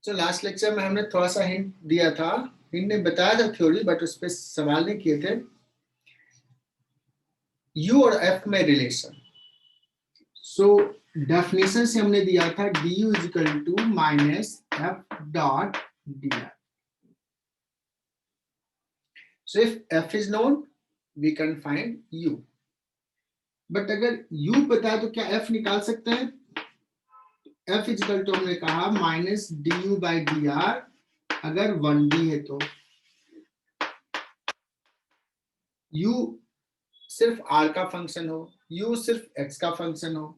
तो last lecture में हमने थोड़ा सा हिंट दिया था, हिंट ने बताया था थ्योरी, बट उस पर सवाल नहीं किए थे। यू और एफ में रिलेशन, सो डेफिनेशन से हमने दिया था du is equal to minus F dot d r. So if F is known we can find u, but अगर u पता है तो क्या f निकाल सकते हैं? f इज इक्वल टू हमने कहा minus du by D R अगर 1D है तो। u सिर्फ r का फंक्शन हो, u सिर्फ x का फंक्शन हो,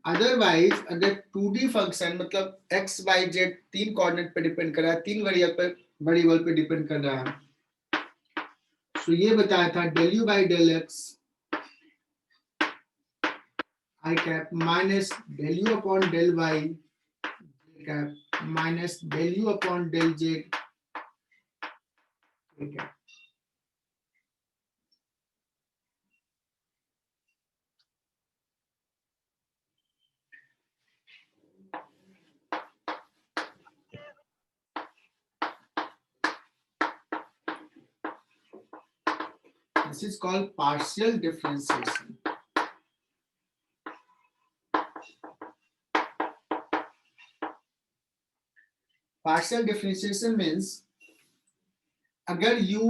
अदरवाइज अगर 2D फंक्शन मतलब x y z तीन कोऑर्डिनेट पे डिपेंड कर रहा है, तीन वेरिएबल पे डिपेंड कर रहा है, तो ये बताया था del u by del x I cap minus del u upon del y cap minus del u upon del z cap. This is called partial differentiation. Partial differentiation means अगर u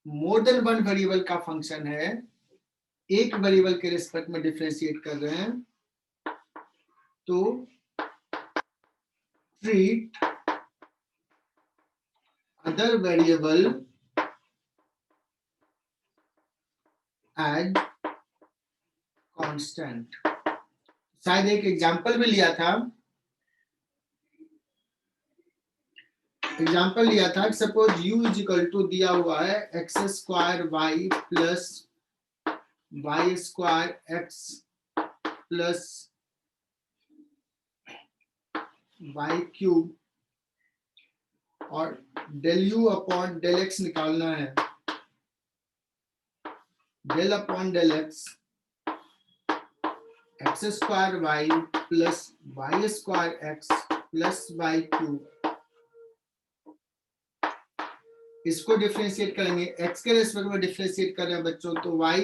more than one variable का function है, एक variable के respect में differentiate कर रहे हैं, तो treat other variable as constant. शायद एक एग्जांपल भी लिया था, suppose u is equal to दिया हुआ है x square y plus y square x plus y cube, और del u upon del x निकालना है। Del upon del x x square y plus y square x plus y cube, इसको differentiate करेंगे, x के respect में differentiate कर रहे हैं बच्चों, तो y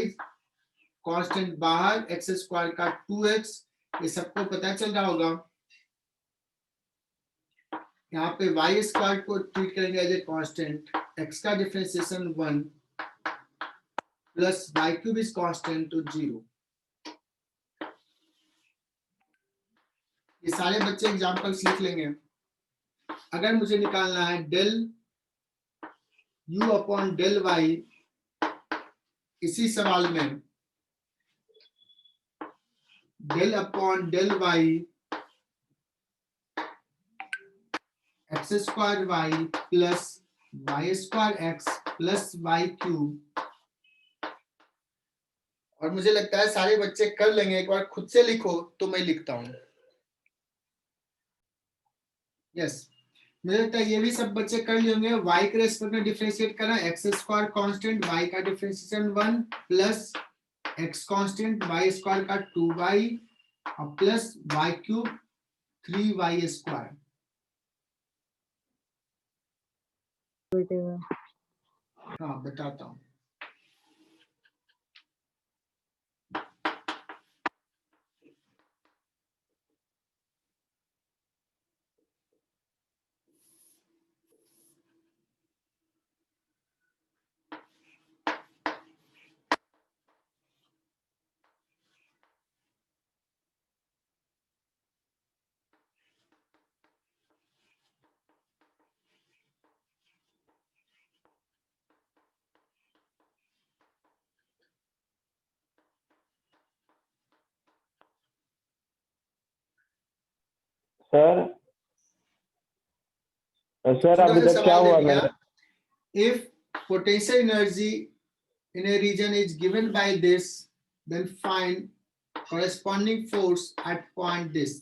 कांस्टेंट बाहर, एक्स स्क्वायर का 2x, ये सबको पता चल रहा होगा। यहाँ पे वाई स्क्वायर को ट्रीट करेंगे एज ए कांस्टेंट, x का differentiation 1 plus y cube is constant तो 0। ये सारे बच्चे एग्जांपल्स लिख लेंगे। अगर मुझे निकालना है del u upon del y, इसी सवाल में del upon del y x square y plus y square x plus y cube, और मुझे लगता है सारे बच्चे कर लेंगे। एक बार खुद से लिखो तो मैं लिखता हूं। यस, मुझे लगता है ये भी सब बच्चे कर लेंगे। y के रेस्पेक्ट में डिफरेंशिएट करना, एक्स स्क्वायर कांस्टेंट, y का differentiation 1 plus x constant y square का 2y और plus y cube 3y square. हाँ बताता हूँ। सर अभी तक क्या हुआ मेरा? If potential energy in a region is given by this, then find corresponding force at point this.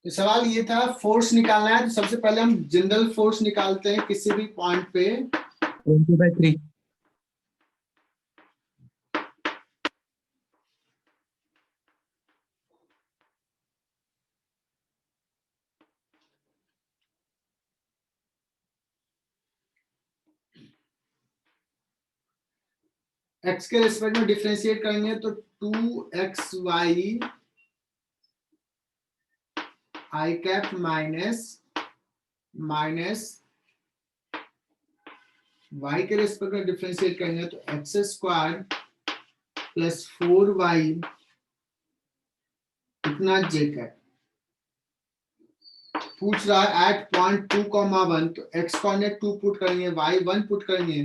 तो सवाल ये था, फोर्स निकालना है, तो सबसे पहले हम जनरल फोर्स निकालते हैं किसी भी पॉइंट पे। 20/3 x के रिस्पेक्ट में डिफरेंशिएट करेंगे तो 2xy i cap minus y के रिस्पेक्ट में डिफरेंशिएट करेंगे तो एक्स स्क्वायर प्लस 4y इतना j कैप। पूछ रहा है एट पॉइंट 2,1 तो x कोऑर्डिनेट 2 पुट करेंगे y 1 पुट करेंगे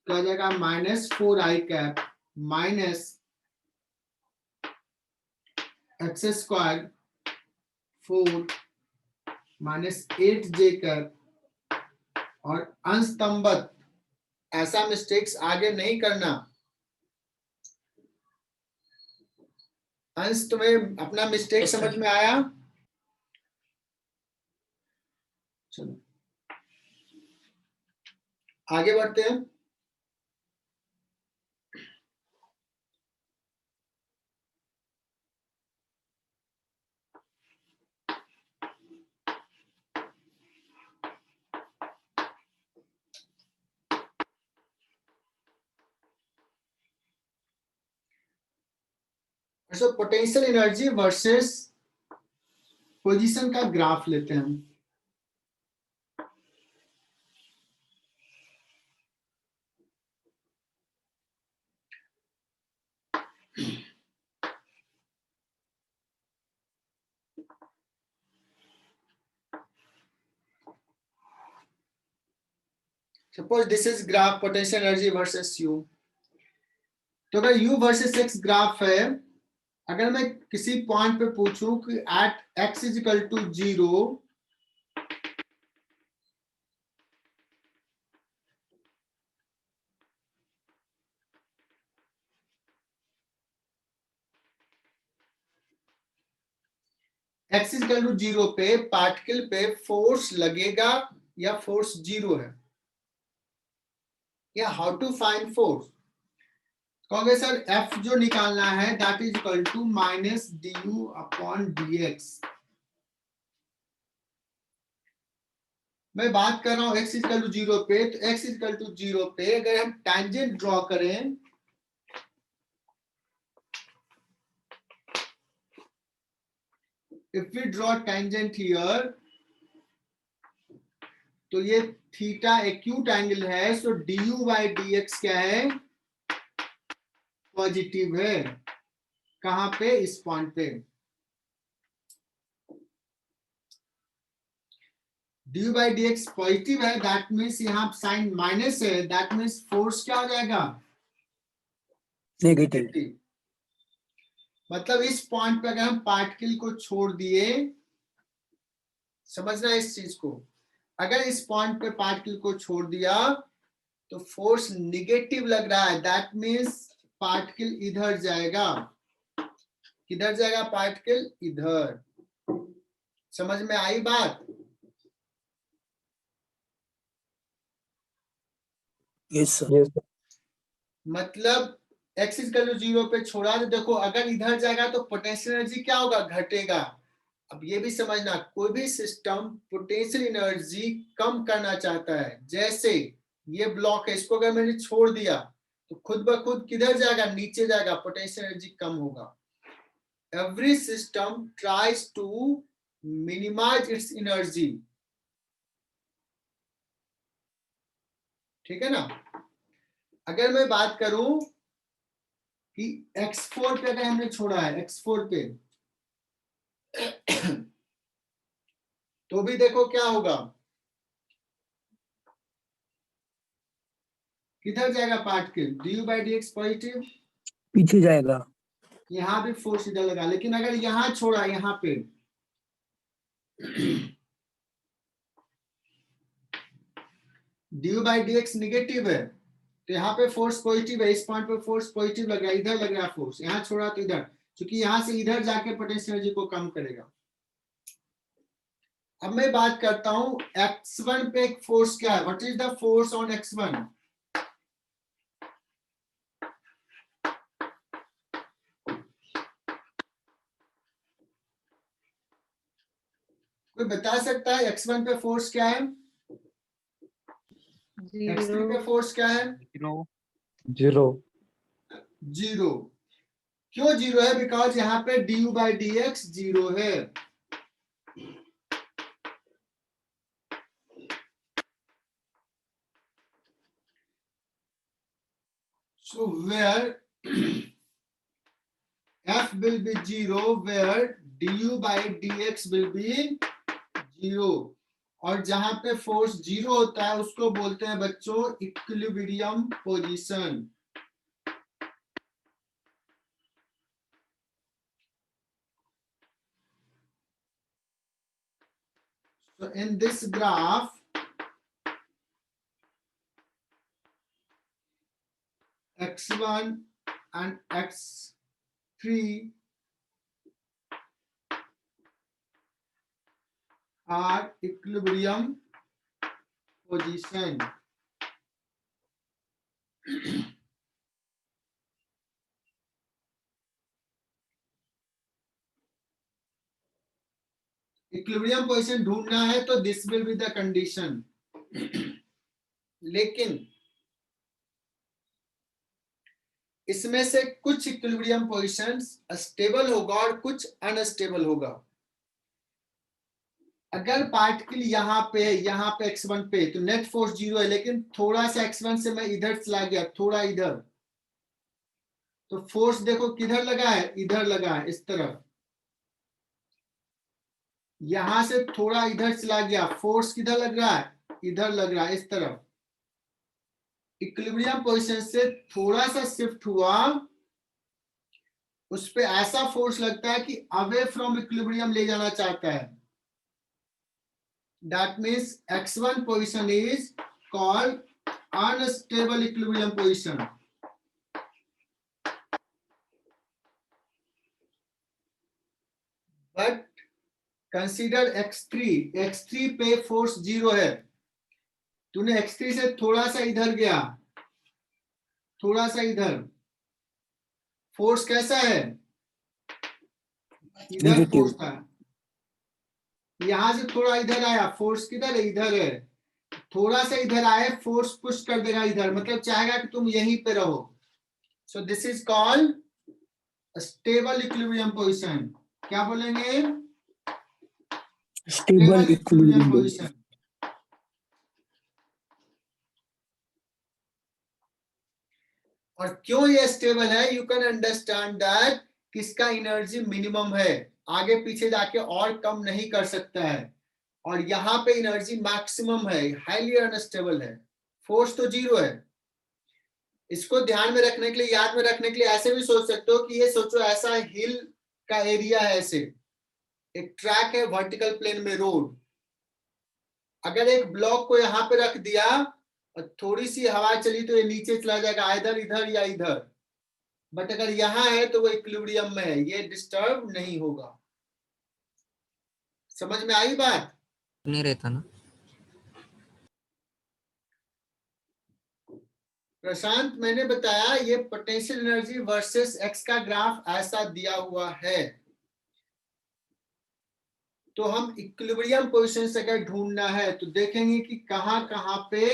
तो आ जाएगा -4i cap minus x square 4 minus 8j cap. और अंश स्तंभत ऐसा मिस्टेक्स आगे नहीं करना। अंश तुम्हें अपना मिस्टेक समझ में आया? चलो आगे बढ़ते हैं। So potential energy versus position का ग्राफ लेते हैं हम। Suppose this is graph potential energy versus you. तो अगर u वर्सेस x ग्राफ है, अगर मैं किसी पॉइंट पे पूछूं कि at x is equal to 0 x is equal to 0 पे पार्टिकल पे फोर्स लगेगा या फोर्स 0 है, या हाउ टू फाइंड फोर्स। कहोगे सर f जो निकालना है that is equal to minus du upon dx। मैं बात कर रहा हूं x इक्वल टू 0 पे, तो x इक्वल टू 0 पे अगर हम टैंजेंट ड्रॉ करें if we draw tangent here तो ये थीटा एक्यूट एंगल है, सो du बाई dx क्या है? पॉजिटिव है। कहां पे? इस पॉइंट पे। du बाई dx पॉजिटिव है, दैट मीन्स यहाँ साइन माइनस है, दैट मीन्स फोर्स क्या हो जाएगा? नेगेटिव। मतलब इस पॉइंट पे अगर हम पार्टिकल को छोड़ दिए, समझना इस चीज को, अगर इस पॉइंट पे पार्टिकल को छोड़ दिया तो फोर्स निगेटिव लग रहा है, दैट मीन्स पार्टिकल इधर जाएगा। किधर जाएगा पार्टिकल? इधर। समझ में आई बात? Yes sir. मतलब x इक्वल टू 0 पे छोड़ा तो देखो अगर इधर जाएगा तो पोटेंशियल एनर्जी क्या होगा? घटेगा। अब ये भी समझना, कोई भी सिस्टम पोटेंशियल एनर्जी कम करना चाहता है, जैसे ये ब्लॉक है, इसको अगर मैंने छोड़ दिया तो खुद ब खुद किधर जाएगा? नीचे जाएगा, पोटेंशियल एनर्जी कम होगा। Every system tries to minimise its energy. ठीक है ना? अगर मैं बात करूं कि x4 पे अगर हमने छोड़ा है, x4 पे तो भी देखो क्या होगा, किधर जाएगा particle? du by dx positive, पीछे जाएगा। यहां भी फोर्स इधर लगा, लेकिन अगर यहां छोड़ा, यहां पे du बाई dx निगेटिव है तो यहाँ पे फोर्स पॉजिटिव है, इस पॉइंट पे फोर्स पॉजिटिव लग रहा है, इधर लग रहा है फोर्स, यहाँ छोड़ा तो इधर, क्योंकि यहाँ से इधर जाके पोटेंशियल एनर्जी को कम करेगा। अब मैं बात करता हूं x1 पे एक फोर्स क्या है? What is the force on x1? कोई बता सकता है x1 पे फोर्स क्या है? x3 पे फोर्स क्या है? जीरो। जीरो। क्यों जीरो है? बिकॉज यहाँ पे du by dx जीरो है। So where f will be zero, where du by dx will be zero, और जहां पे फोर्स जीरो होता है उसको बोलते हैं बच्चों equilibrium position. So in this graph, x1 and x3 are equilibrium position. Equilibrium position ढूंढना है तो this will be the condition. लेकिन इसमें से कुछ इक्विलिब्रियम पोजीशंस स्टेबल होगा और कुछ अनस्टेबल होगा। अगर पार्टिकल यहाँ पे x1 पे, तो नेट फोर्स जीरो है, लेकिन थोड़ा सा x1 से मैं इधर चला गया, थोड़ा इधर, तो फोर्स देखो किधर लगा है, इधर लगा है, इस तरफ। यहां से थोड़ा इधर चला गया, फोर्स किधर लग रहा है, इधर लग रहा है, इस तरफ। इक्विलिब्रियम पोजीशन से थोड़ा सा शिफ्ट हुआ, उस पे ऐसा फोर्स लगता है कि अवे फ्रॉम इक्विलिब्रियम ले जाना चाहता है। That means x1 position is called unstable equilibrium position. But consider x3, x3 पे फोर्स जीरो है, तूने x3 से थोड़ा सा इधर गया, थोड़ा सा इधर, फोर्स कैसा है, इधर Negative. फोर्स था। यहां से थोड़ा इधर आया, फोर्स किधर है, इधर है। थोड़ा सा इधर आए, फोर्स पुश कर देगा इधर, मतलब चाहेगा कि तुम यहीं पे रहो। So this is called stable equilibrium position. क्या बोलेंगे? Stable equilibrium. पोजीशन। और क्यों ये स्टेबल है? यू कैन अंडरस्टैंड दैट किसका एनर्जी मिनिमम है, आगे पीछे जाके और कम नहीं कर सकता है, और यहाँ पे एनर्जी मैक्सिमम है, हाईली अनस्टेबल है, फोर्स तो जीरो है। इसको ध्यान में रखने के लिए, याद में रखने के लिए ऐसे भी सोच सकते हो कि ये सोचो ऐसा हिल का एरिया है, ऐसे एक ट्रैक है वर्टिकल प्लेन में, रोड। अगर एक ब्लॉक को यहाँ पे रख दिया और थोड़ी सी हवा चली तो ये नीचे चला जाएगा, इधर इधर या इधर। बट अगर यहाँ है तो वो इक्विलिब्रियम में है, ये डिस्टर्ब नहीं होगा। समझ में आई बात? नहीं रहता ना। प्रशांत, मैंने बताया ये पोटेंशियल एनर्जी वर्सेस एक्स का ग्राफ ऐसा दिया हुआ है, तो हम इक्विलिब्रियम पोजीशन से अगर ढूंढना है तो देखेंगे कि कहां कहां पे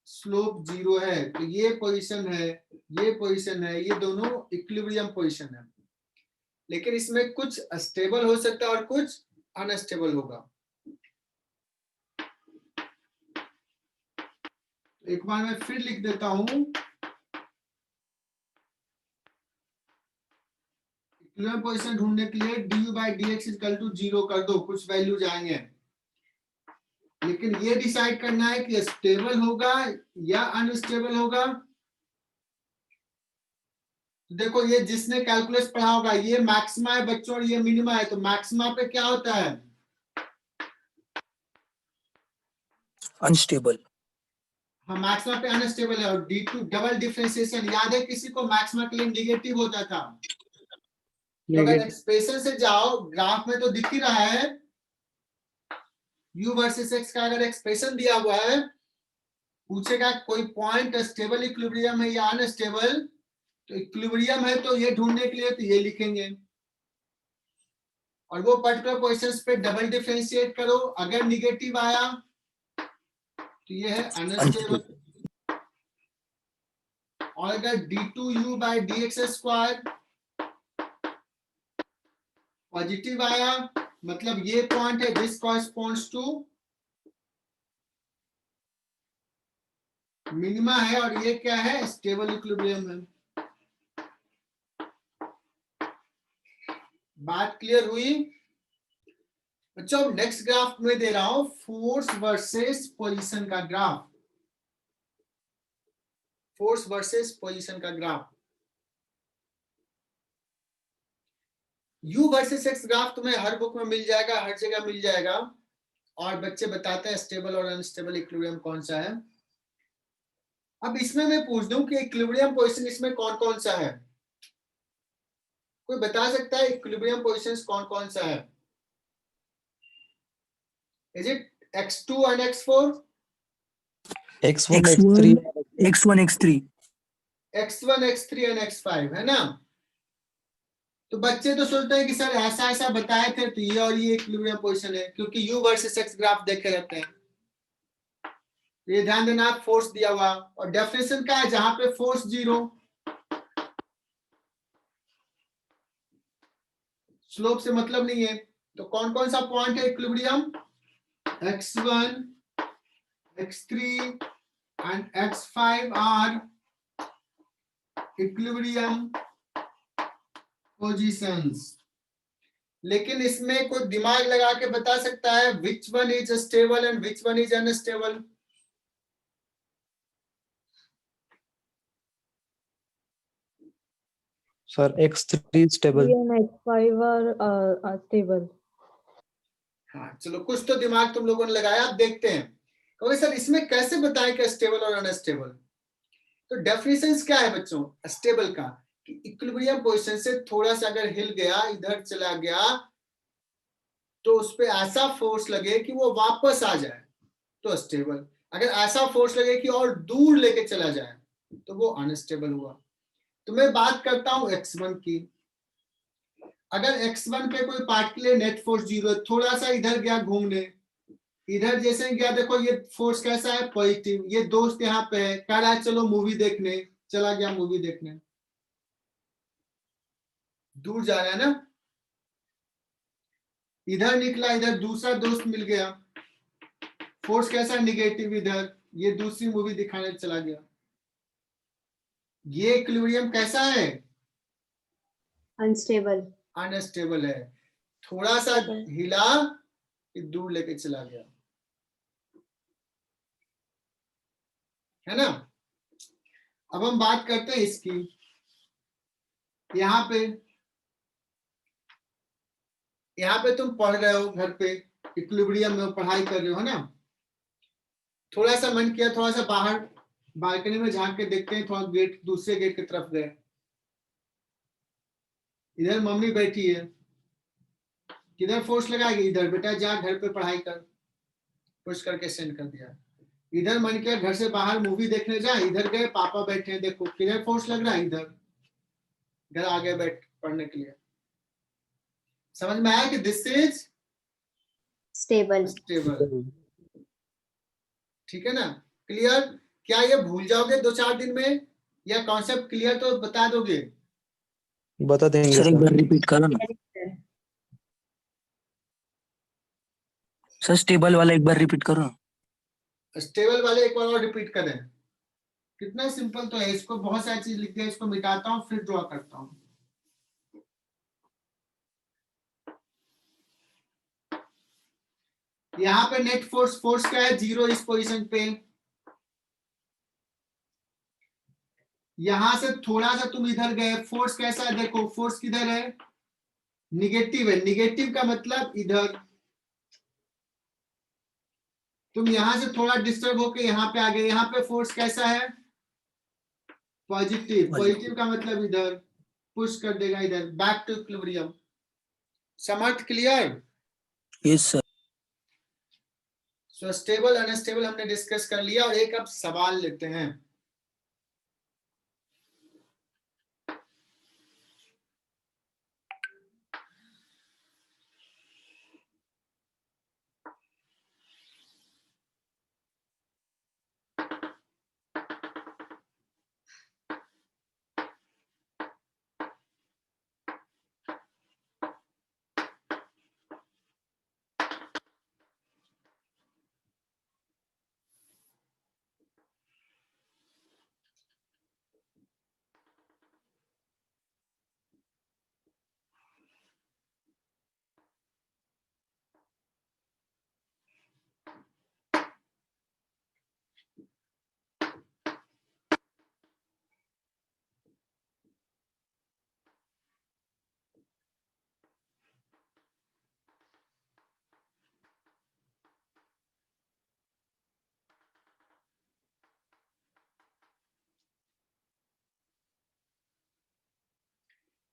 स्लोप जीरो है। तो ये पोजीशन है, ये पोजीशन है, ये दोनों इक्विलिब्रियम पोजीशन है, लेकिन इसमें कुछ स्टेबल हो सकता है और कुछ अनस्टेबल होगा। एक बार मैं फिर लिख देता हूं, इक्विलिब्रियम पोजीशन ढूंढने के लिए du by dx equal to zero कर दो, कुछ वैल्यू जाएंगे, लेकिन ये डिसाइड करना है कि स्टेबल होगा या अनस्टेबल होगा। देखो ये जिसने कैलकुलस पढ़ा होगा, ये मैक्सिमा है बच्चों और ये मिनिमा है, तो मैक्सिमा पे क्या होता है, Unstable. हाँ मैक्सिमा पे अनस्टेबल है। और D2 डबल डिफरेंशिएशन याद है किसी को, मैक्सिमा के लिए नेगेटिव होता था। तो अगर एक्सप्रेशन से जाओ, ग्राफ में तो दिख ही रहा है, u वर्सेस x का अगर एक्सप्रेशन दिया हुआ है, पूछेगा कोई पॉइंट स्टेबल इक्विलिब्रियम है या अनस्टेबल, तो इक्विलिब्रियम है तो ये ढूंढने के लिए तो ये लिखेंगे, और वो पर्टिकुलर पोजीशंस पे डबल डिफरेंशिएट करो, अगर निगेटिव आया तो ये है अनस्टेबल, और अगर d2u by dx square positive आया मतलब ये पॉइंट है दिस कॉरेस्पॉन्ड्स टू मिनिमा है और ये क्या है स्टेबल इक्विलिब्रियम है। बात क्लियर हुई बच्चों? नेक्स्ट ग्राफ में दे रहा हूं फोर्स वर्सेस पोजीशन का ग्राफ। फोर्स वर्सेस पोजीशन का graph. You versus x graph तुम्हें हर बुक में मिल जाएगा, हर जगह मिल जाएगा और बच्चे बताते हैं स्टेबल और अनस्टेबल इक्विलिब्रियम कौन सा है। अब इसमें मैं पूछ दूं कि इक्विलिब्रियम पोजीशन इसमें कौन कौन सा है? कोई बता सकता है इक्विलिब्रियम पोजीशंस कौन कौन सा है? Is it x2 and x4? x1 x3 x1 x3 x1 x3 and x5 है ना? तो बच्चे तो सोचते हैं कि सर ऐसा ऐसा बताए थे तो ये और ये इक्विलिब्रियम पोजीशन है क्योंकि u वर्सेस x ग्राफ देखे रहते हैं। ये ध्यान देना फोर्स दिया हुआ और डेफिनेशन क्या है जहां पे फोर्स 0 स्लोप से मतलब नहीं है। तो कौन कौन सा पॉइंट है equilibrium? x1 x3 and x5 are equilibrium positions। लेकिन इसमें कोई दिमाग लगा के बता सकता है which one is stable and which one is unstable? sir x3 stable and x5 are stable. हाँ चलो कुछ तो दिमाग तुम लोगों ने लगाया, अब देखते हैं क्योंकि सर इसमें कैसे बताएं कि स्टेबल और अनस्टेबल। तो डेफिनेशंस क्या है बच्चों स्टेबल का कि इक्विलिब्रियम पोजीशन से थोड़ा सा अगर हिल गया इधर चला गया तो उस पे ऐसा फोर्स लगे कि वो वापस आ जाए तो स्टेबल। अगर ऐसा फोर्स लगे कि और दूर लेके चला जाए तो वो अनस्टेबल हुआ। तो मैं बात करता हूं x1 की। अगर x1 पे कोई पार्ट के लिए नेट फोर्स 0 है, थोड़ा सा इधर गया घूमने, इधर जैसे गया देखो ये फोर्स कैसा है पॉजिटिव, ये दोस्त यहाँ पे है कह रहा है चलो मूवी देखने, चला गया मूवी देखने, दूर जा रहा है ना। इधर निकला, इधर दूसरा दोस्त मिल गया, फोर्स कैसा निगेटिव, इधर ये दूसरी मूवी दिखाने चला गया। ये इक्विलिब्रियम कैसा है? Unstable. अनस्टेबल है। थोड़ा सा हिला कि दूर लेके चला गया, है ना। अब हम बात करते हैं इसकी। यहाँ पे तुम पढ़ रहे हो घर पे, इक्विलिब्रियम में पढ़ाई कर रहे हो, है ना। थोड़ा सा मन किया थोड़ा सा बाहर बालकनी में झांक के देखते हैं, थोड़ा गेट दूसरे गेट की तरफ गए, इधर मम्मी बैठी है, किधर फोर्स लगाएगी? इधर, बेटा जा घर पे पढ़ाई कर, पुश करके सेंड कर दिया। इधर मन किया घर से बाहर मूवी देखने जा, इधर गए पापा बैठे हैं, देखो किधर फोर्स लग रहा है? इधर, घर आ गए बैठ पढ़ने के लिए। समझ में आया कि दिस इज Stable. स्टेबल, ठीक है ना। क्लियर? क्या ये भूल जाओगे 2-4 दिन में या कॉन्सेप्ट क्लियर तो बता दोगे? बता देंगे सर एक सर बार रिपीट करो ना सर, स्टेबल वाला एक बार रिपीट करो ना। स्टेबल वाले एक बार और रिपीट करें। कितना सिंपल तो है, इसको बहुत सारी चीज लिख दिया, इसको मिटाता हूँ फिर ड्रॉ करता हूँ। यहाँ पे नेट फोर्स, फोर्स क्या है? 0 इस पोजीशन पे। यहां से थोड़ा सा तुम इधर गए, फोर्स कैसा है? देखो फोर्स किधर है? निगेटिव है। निगेटिव का मतलब इधर। तुम यहां से थोड़ा डिस्टर्ब होके यहाँ पे आ गए, यहाँ पे फोर्स कैसा है? पॉजिटिव। पॉजिटिव का मतलब इधर पुश कर देगा, इधर back to equilibrium. Samarth clear? Yes sir. So stable unstable हमने डिस्कस कर लिया और एक अब सवाल लेते हैं।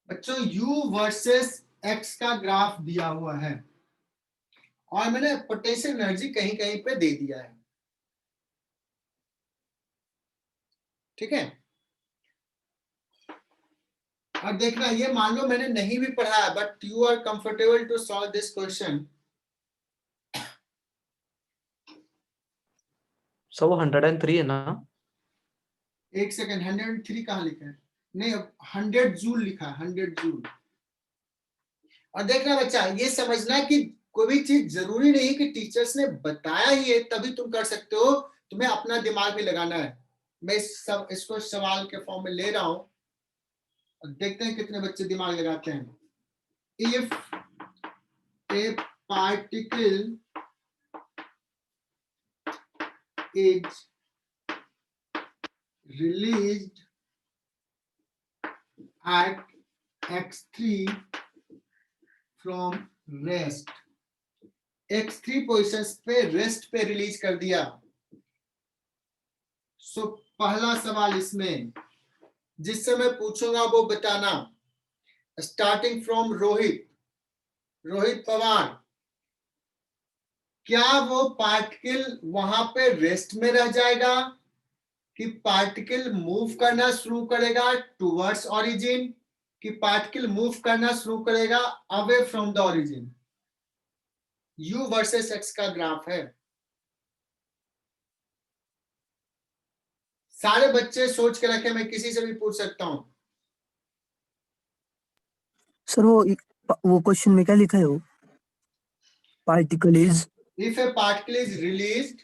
बच्चों U वर्सेस X का ग्राफ दिया हुआ है और मैंने पोटेंशियल एनर्जी कहीं कहीं पे दे दिया है, ठीक है। और देखना, ये मान लो मैंने नहीं भी पढ़ा है but you are comfortable to solve this question. Sir वो 103 है ना? एक सेकंड, 103 कहाँ लिखा है? नहीं, 100 जूल लिखा है, 100 जूल। और देखना बच्चा, ये समझना कि कोई भी चीज जरूरी नहीं कि टीचर्स ने बताया ही है तभी तुम कर सकते हो, तुम्हें अपना दिमाग भी लगाना है। मैं इसको सवाल के फॉर्म में ले रहा हूं और देखते हैं कितने बच्चे दिमाग लगाते हैं। If A particle is released at x3 from rest, x3 position पे रेस्ट पे रिलीज कर दिया। सो पहला सवाल इसमें जिससे मैं पूछूंगा वो बताना, स्टार्टिंग फ्रॉम रोहित पवार, क्या वो पार्टिकल वहां पे रेस्ट में रह जाएगा कि पार्टिकल मूव करना शुरू करेगा टुवर्ड्स ओरिजिन, कि पार्टिकल मूव करना शुरू करेगा away from the origin. U versus X का ग्राफ है। सारे बच्चे सोच के रखे, मैं किसी से भी पूछ सकता हूं। सर वो क्वेश्चन में क्या लिखा है? वो particle is if A particle is released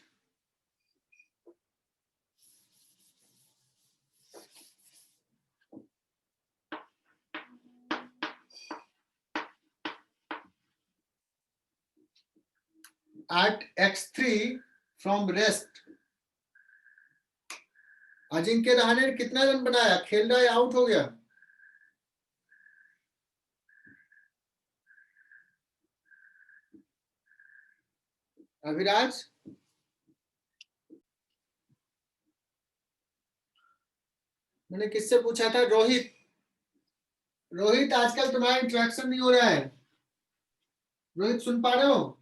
at x3 from rest। Ajinkya Rahane ने कितना रन बनाया? खेल रहा है, आउट हो गया? अभिराज, मैंने किससे पूछा था? रोहित। रोहित, आजकल तुम्हारा इंटरेक्शन नहीं हो रहा है। रोहित, सुन पा रहे हो?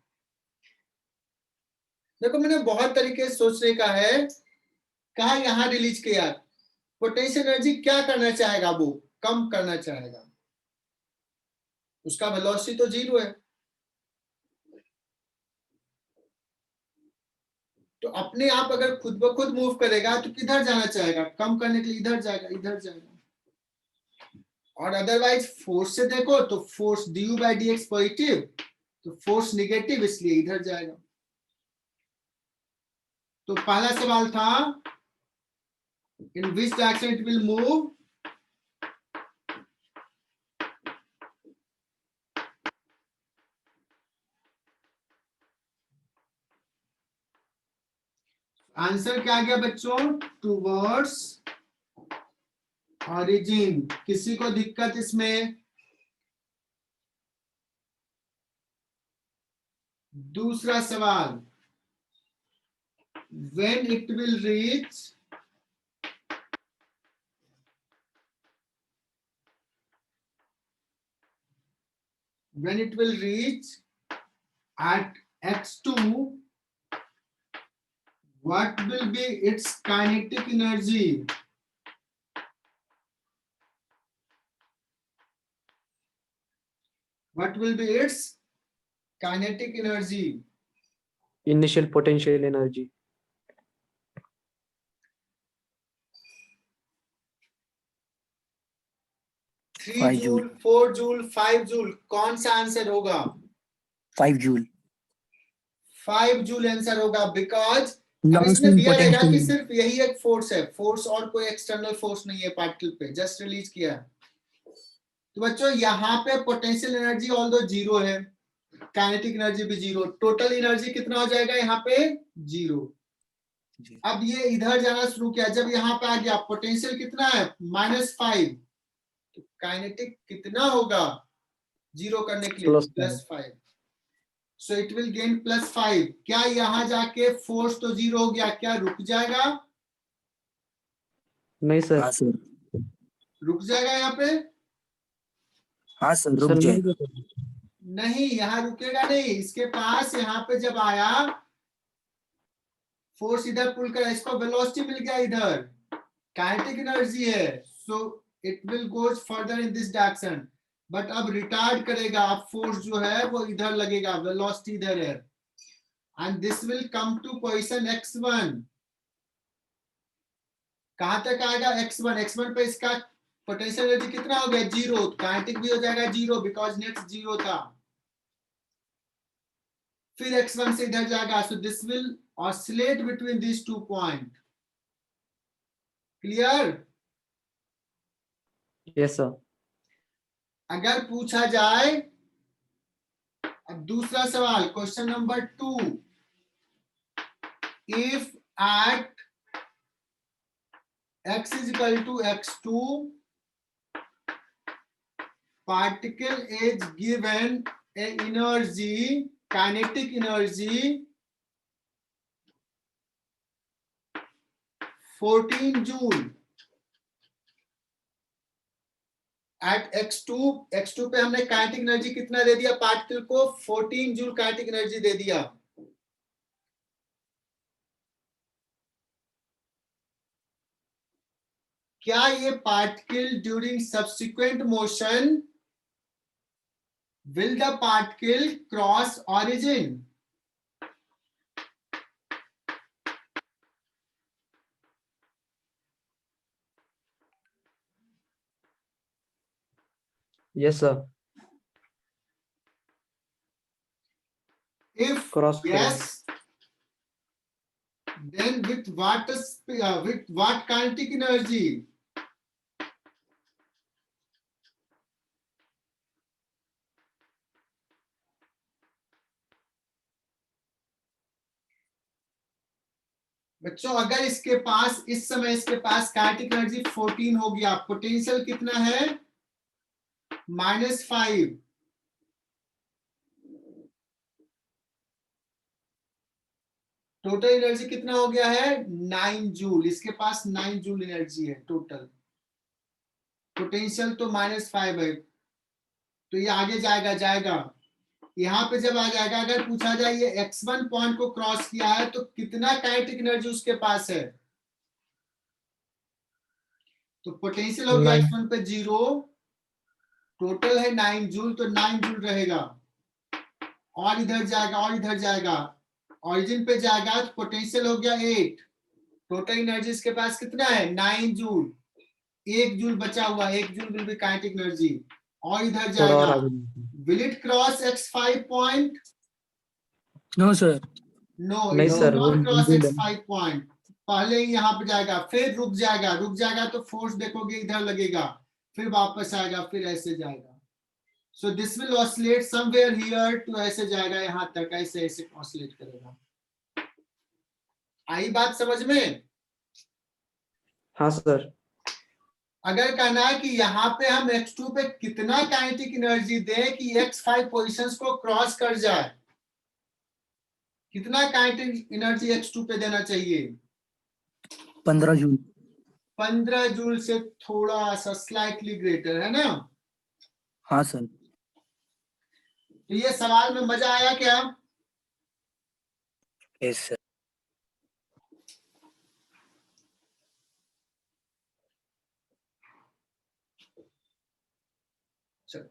देखो, मैंने बहुत तरीके से सोचने का है। कहा यहां रिलीज किया, पोटेंशियल एनर्जी क्या करना चाहेगा? वो कम करना चाहेगा, उसका वेलोसिटी तो 0 है। तो अपने आप अगर खुद ब खुद मूव करेगा तो किधर जाना चाहेगा? कम करने के लिए इधर जाएगा, इधर जाएगा। और अदरवाइज फोर्स से देखो तो force du by dx positive, तो फोर्स निगेटिव, इसलिए इधर जाएगा। तो पहला सवाल था in which direction it will move. Answer क्या आ गया बच्चों? Towards origin. किसी को दिक्कत इसमें? दूसरा सवाल, when it will reach at x2, what will be its kinetic energy? What will be its kinetic energy? Initial potential energy. 3 joule, 4 joule, 5 joule, कौन सा आंसर होगा? 5 जूल। 5 जूल आंसर होगा, बिकॉज अब इसमें लॉन्ग दिया रहेगा कि पोटेंशियल। सिर्फ यही एक फोर्स है, फोर्स और कोई एक्सटर्नल फोर्स नहीं है पार्टिकल पे, जस्ट रिलीज किया है। तो बच्चों यहाँ पे पोटेंशियल एनर्जी ऑल्दो 0 है, काइनेटिक एनर्जी भी 0, टोटल एनर्जी कितना हो जाएगा यहाँ पे? 0। अब ये इधर जाना शुरू किया, जब यहाँ पे आ गया पोटेंशियल कितना है? -5, तो काइनेटिक कितना होगा 0 करने के लिए? +5। So it will gain +5। क्या यहाँ जाके फोर्स तो 0 हो गया, क्या रुक जाएगा? नहीं सर। हाँ सर। रुक जाएगा यहाँ पे? हाँ सर रुक सर जाए। नहीं, यहाँ रुकेगा नहीं, इसके पास यहाँ पे जब आया फोर्स इधर पुल कर, इसको वेलोसिटी मिल गया इधर, काइनेटिक एनर्जी है, so it will goes further in this direction, but अब रिटार्ड करेगा, अब फोर्स जो है वो इधर लगेगा, वेलोसिटी इधर है, and this will come to position x1। कहां तक आएगा? x1। x1 पे इसका पोटेंशियल एनर्जी कितना हो गया? 0। काइनेटिक भी हो जाएगा 0 बिकॉज नेट 0 था। फिर x1 से इधर जाएगा, so this will oscillate between these 2 point. Clear? Yes sir. अगर पूछा जाए, अब दूसरा सवाल, question number 2, if at x is equal to x2 particle is given a energy, kinetic energy 14 joule at x2 पे हमने काइनेटिक एनर्जी कितना दे दिया पार्टिकल को? 14 जूल काइनेटिक एनर्जी दे दिया। क्या ये particle during subsequent motion will the particle cross origin? Yes sir. If cross yes, then with what kinetic energy? बच्चों अगर इसके पास इस समय इसके पास काइनेटिक एनर्जी 14 हो गया, पोटेंशियल कितना है? -5। टोटल एनर्जी कितना हो गया है? 9 जूल। इसके पास 9 जूल एनर्जी है टोटल, पोटेंशियल तो -5 है, तो ये आगे जाएगा। यहाँ पे जब आ जाएगा, अगर पूछा जाए ये x1 पॉइंट को क्रॉस किया है तो कितना काइनेटिक एनर्जी उसके पास है? तो पोटेंशियल हो गया x1 पे 0, टोटल है 9 जूल, तो 9 जूल रहेगा, और इधर जाएगा, ऑरिजिन पे जाएगा तो पोटेंशियल हो गया 8, टोटल एनर्जी इसके पास कितना है? 9 जूल, 1 जूल बचा हुआ, 1 joule will be kinetic energy, और इधर जाएगा। Will it cross x5 point? No sir. No, नहीं इट सर, विल वो नॉट क्रॉस बिल्कुल है। x5 point. पहले ही यहाँ पे जाएगा, फिर रुक जाएगा तो फोर्स देखोगे इधर लगेगा, फिर वापस आएगा, फिर ऐसे जाएगा। So this will oscillate somewhere here to, ऐसे जाएगा यहां तक, ऐसे ऑसिलेट करेगा। आई बात समझ में? हाँ सर। अगर कहना है कि यहाँ पे हम x2 पे कितना काइनेटिक एनर्जी दें कि x5 पोजीशंस को क्रॉस कर जाए, कितना काइनेटिक एनर्जी x2 पे देना चाहिए? 15 जूल। 15 जूल से थोड़ा सा स्लाइटली ग्रेटर, है ना? हाँ सर। तो ये सवाल में मजा आया क्या? Yes sir. चलो,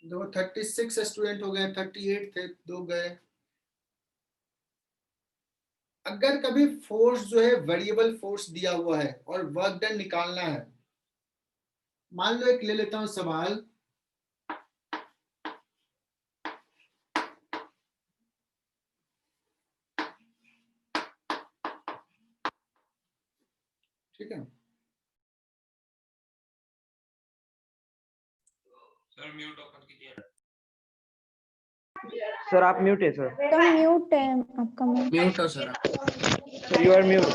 दो 36 स्टूडेंट हो गए, 38 थे, 2 गए। अगर कभी फोर्स जो है वेरिएबल फोर्स दिया हुआ है और वर्क डन निकालना है, मान लो एक ले लेता हूं सवाल, ठीक है? सर म्यूट ओपन कीजिए। सर आप म्यूट है सर। तो म्यूट है आपका म्यूट। म्यूट हो sir. Sir you are mute.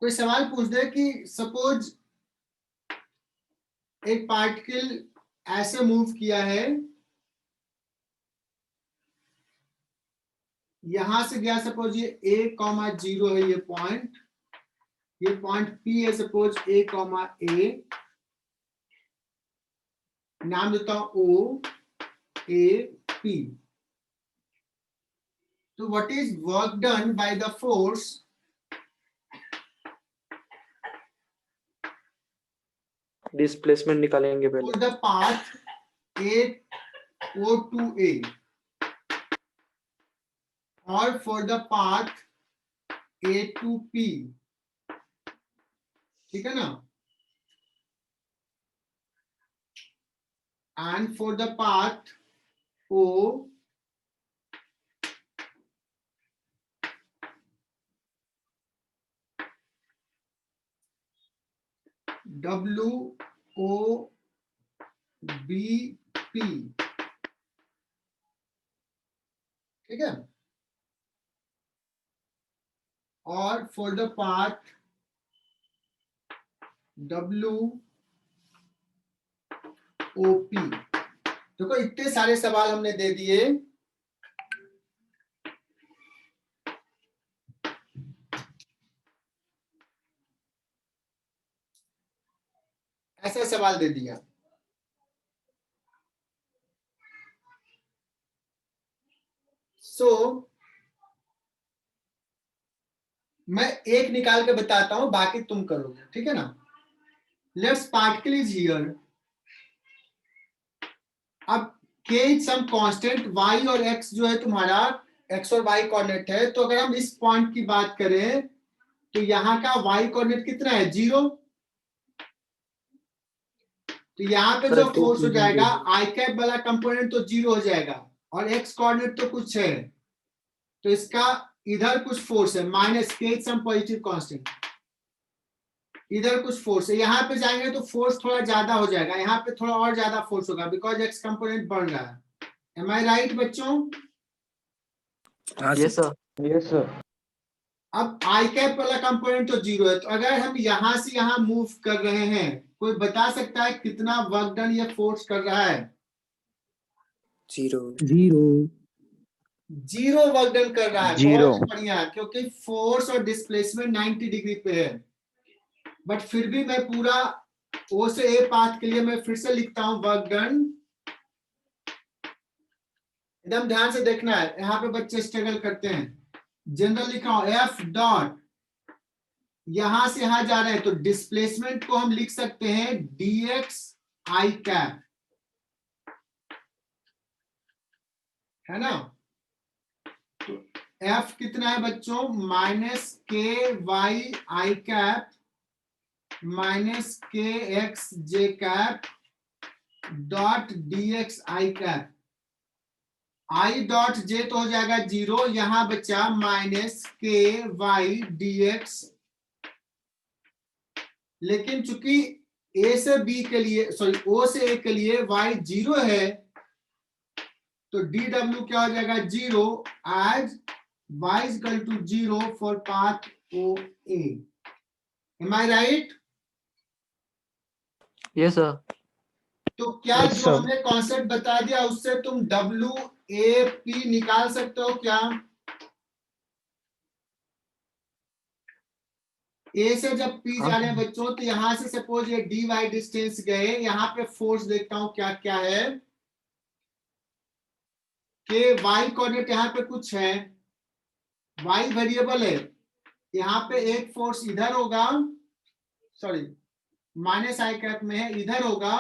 कोई सवाल पूछ दे कि सपोज एक पार्टिकल ऐसे मूव किया है, यहां से गया सपोज ये a कॉमा 0 है, ये पॉइंट P है सपोज a कॉमा a, नाम देता हूं O A P। तो what is work done by the force displacement निकालेंगे फॉर पहले। The path A O to A और for the path A to P, ठीक है ना, and for the path O W O B P, ठीक है, और for the path W O P। देखो इतने सारे सवाल हमने दे दिए, ऐसा सवाल दे दिया। सो मैं एक निकाल के बताता हूं, बाकी तुम करोगे, ठीक है ना। Let's particle is here. अब k is some constant, y और x जो है तुम्हारा x और y कोऑर्डिनेट है। तो अगर हम इस पॉइंट की बात करें तो यहाँ का y कोऑर्डिनेट कितना है, 0। तो यहाँ पे जो फोर्स हो जाएगा आई कैप वाला कंपोनेंट तो 0 हो जाएगा, और x कोऑर्डिनेट तो कुछ है, तो इसका इधर कुछ फोर्स है minus k some positive constant, इधर कुछ फोर्स है। यहाँ पे जाएंगे तो फोर्स थोड़ा ज्यादा हो जाएगा, यहाँ पे थोड़ा और ज्यादा फोर्स होगा बिकॉज x कंपोनेंट बढ़ रहा है। एम आई राइट बच्चों? हाँ yes sir. Sir. Yes sir. अब आई कैप वाला कंपोनेंट तो 0 है, तो अगर हम यहां से यहां मूव कर रहे हैं, कोई बता सकता है कितना वर्क डन ये फोर्स कर रहा है? 0 0 वर्क डन कर रहा है। 0। बहुत बढ़िया, क्योंकि फोर्स और डिस्प्लेसमेंट 90 डिग्री पे है। बट फिर भी मैं पूरा ओ से ए पाथ के लिए मैं फिर से लिखता हूं वर्क डन। एकदम ध्यान से देखना है, यहाँ पे बच्चे स्ट्रगल करते हैं। जनरल लिखा हूं एफ डॉट, यहां से यहां जा रहे हैं तो डिस्प्लेसमेंट को हम लिख सकते हैं dx आई कैप, है ना। तो f कितना है बच्चों, minus k Y I cap minus k x J cap dot dx I cap. I dot जे तो हो जाएगा 0, यहां बचा माइनस के वाई dx। लेकिन चूंकि ए से बी के लिए, सॉरी ओ से ए के लिए y 0 है, तो dw क्या हो जाएगा 0 as y is equal to 0 for path O A. Am I right? Yes sir. तो क्या Yes, जो sir. हमने कॉन्सेप्ट बता दिया उससे तुम डब्ल्यू ए पी निकाल सकते हो क्या? ए से जब पी हाँ। जा रहे हैं बच्चों, तो यहां से सपोज ये डी वाई डिस्टेंस गए, यहाँ पे फोर्स देखता हूं क्या क्या है। के वाई कोऑर्डिनेट यहाँ पे कुछ है, वाई वेरिएबल है, यहाँ पे एक फोर्स इधर होगा, सॉरी माइनस आई कैप में है, इधर होगा,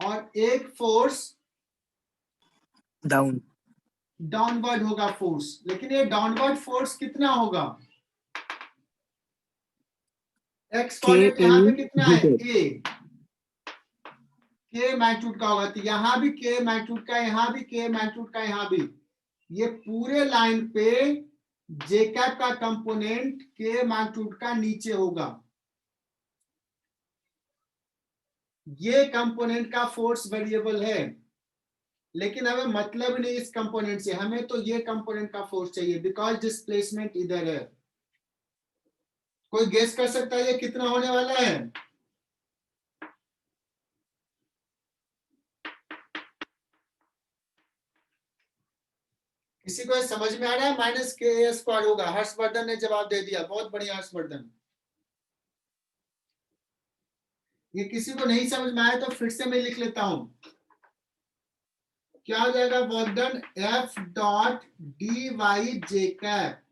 और एक फोर्स डाउन डाउनवर्ड होगा फोर्स। लेकिन ये डाउनवर्ड फोर्स कितना होगा? एक्स कोऑर्डिनेट यहाँ पे कितना है, ए, के मैग्नीट्यूड का होगा, तो यहाँ भी के मैग्नीट्यूड का, यहाँ भी के मैग्नीट्यूड का, यहाँ भी। ये पूरे लाइन पे जे कैप का कंपोनेंट के मैग्नीट्यूड का नीचे होगा। ये कंपोनेंट का फोर्स वेरिएबल है, लेकिन हमें मतलब नहीं इस कंपोनेंट से, हमें तो ये कंपोनेंट का फोर्स चाहिए बिकॉज डिस्प्लेसमेंट इधर है। कोई गेस कर सकता है ये कितना होने वाला है? किसी को ये समझ में आ रहा है? माइनस के ए स्क्वायर होगा। हर्षवर्धन ने जवाब दे दिया, बहुत बढ़िया हर्षवर्धन। ये किसी को नहीं समझ में आया तो फिर से मैं लिख लेता हूं। क्या हो जाएगा work done? F dot d y j cap,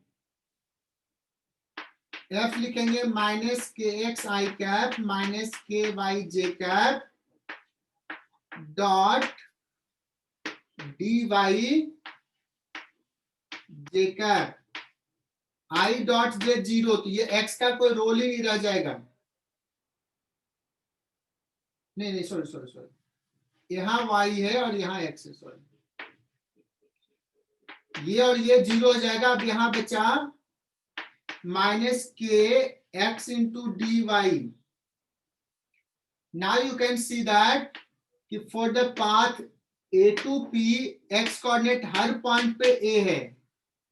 F लिखेंगे minus k x i cap minus k y j cap dot d y j cap, i dot j zero, तो ये एक्स का कोई रोल ही नहीं रह जाएगा। नहीं सॉरी सॉरी सॉरी, यहाँ y है और यहाँ x है, सॉरी, ये और ये जीरो हो जाएगा। अब यहाँ बचा minus k x into d y. Now you can see that कि for the path a to p x coordinate हर पॉइंट पे a है,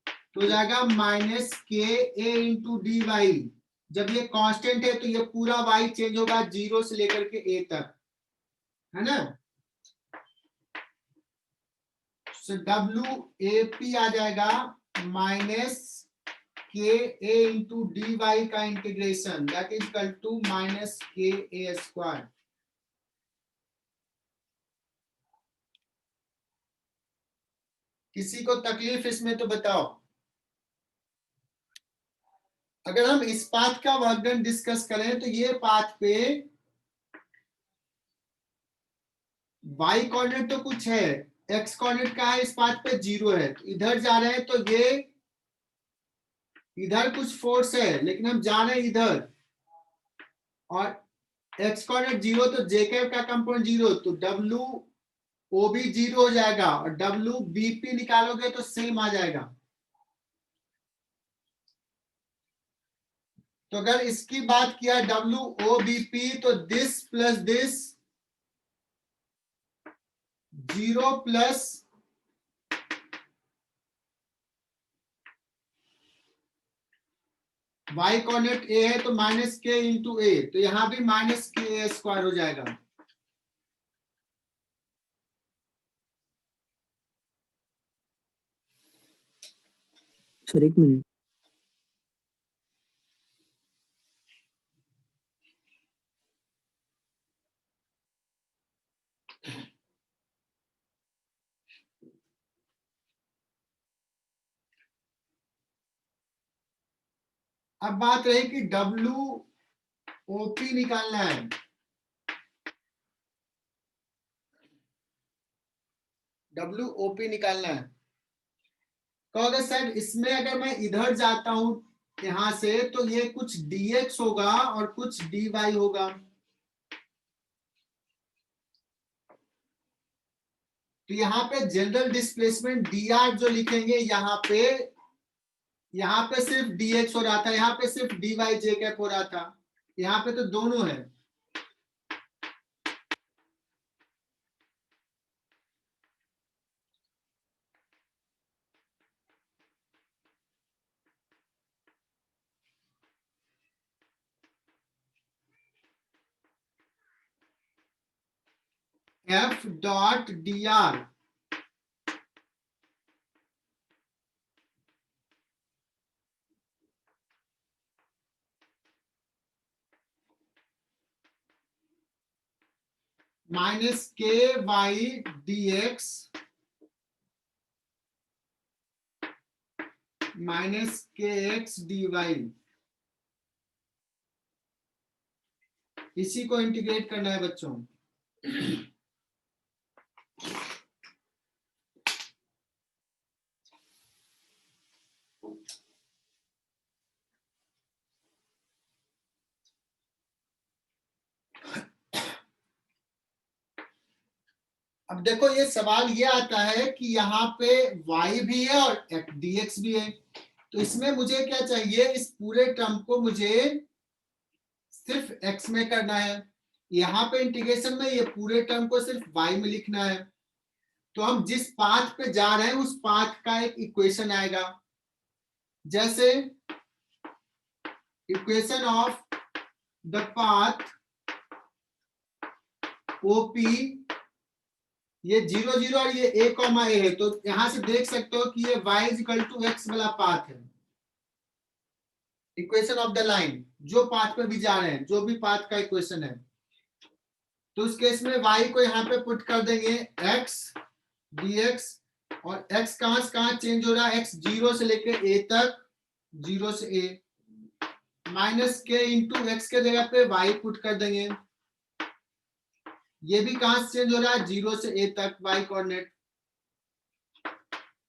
तो हो जाएगा माइनस के a इंटू डी वाई। जब ये कांस्टेंट है तो ये पूरा y चेंज होगा जीरो से लेकर के a तक, है ना। सो डब्ल्यू ए पी आ जाएगा minus k a into d y का integration, that is equal to minus k a square. किसी को तकलीफ इसमें तो बताओ। अगर हम इस पाथ का वर्कडन डिस्कस करें तो ये पाथ पे y कोऑर्डिनेट तो कुछ है, x कोऑर्डिनेट का है, इस पाथ पे जीरो है, तो इधर जा रहे हैं तो ये इधर कुछ फोर्स है, लेकिन हम जा रहे हैं इधर, और x कोऑर्डिनेट जीरो तो j कैप का कंपोनेंट जीरो, तो w ओ भी जीरो हो जाएगा, और w bp निकालोगे तो सेम आ जाएगा। तो अगर इसकी बात किया w o bp, तो this plus this zero plus y coordinate a है तो माइनस के इंटू ए, तो यहां भी माइनस के स्क्वायर हो जाएगा। सर एक मिनट, अब बात रही कि डब्ल्यू ओपी निकालना है। डब्ल्यू ओपी निकालना है, कहोगे सर इसमें अगर मैं इधर जाता हूं यहां से, तो ये कुछ dx होगा और कुछ dy होगा, तो यहाँ पे जनरल डिस्प्लेसमेंट dr जो लिखेंगे, यहाँ पे सिर्फ dx हो रहा था, यहाँ पे सिर्फ dy j कैप हो रहा था, यहाँ पे तो दोनों है। f dot dr minus k Y D x minus k x D Y, इसी को इंटीग्रेट करना है बच्चों। अब देखो ये सवाल ये आता है कि यहाँ पे y भी है और dx भी है, तो इसमें मुझे क्या चाहिए, इस पूरे टर्म को मुझे सिर्फ x में करना है, यहाँ पे इंटीग्रेशन में ये पूरे टर्म को सिर्फ y में लिखना है। तो हम जिस पाथ पे जा रहे हैं उस पाथ का एक इक्वेशन आएगा, जैसे equation of the path OP ये 0 0 और ये a कॉमा a है, तो यहां से देख सकते हो कि ये y is equal to x वाला पाथ है, इक्वेशन ऑफ द लाइन, जो पाथ पे भी जा रहे हैं, जो भी पाथ का इक्वेशन है। तो उस केस में y को यहाँ पे पुट कर देंगे x dx, और x कहां से कहां चेंज हो रहा है, x 0 से लेके a तक, 0 से a, माइनस के इंटू एक्स के जगह पे y पुट कर देंगे। ये भी कहां से चेंज हो रहा है, 0 से a तक y कोऑर्डिनेट।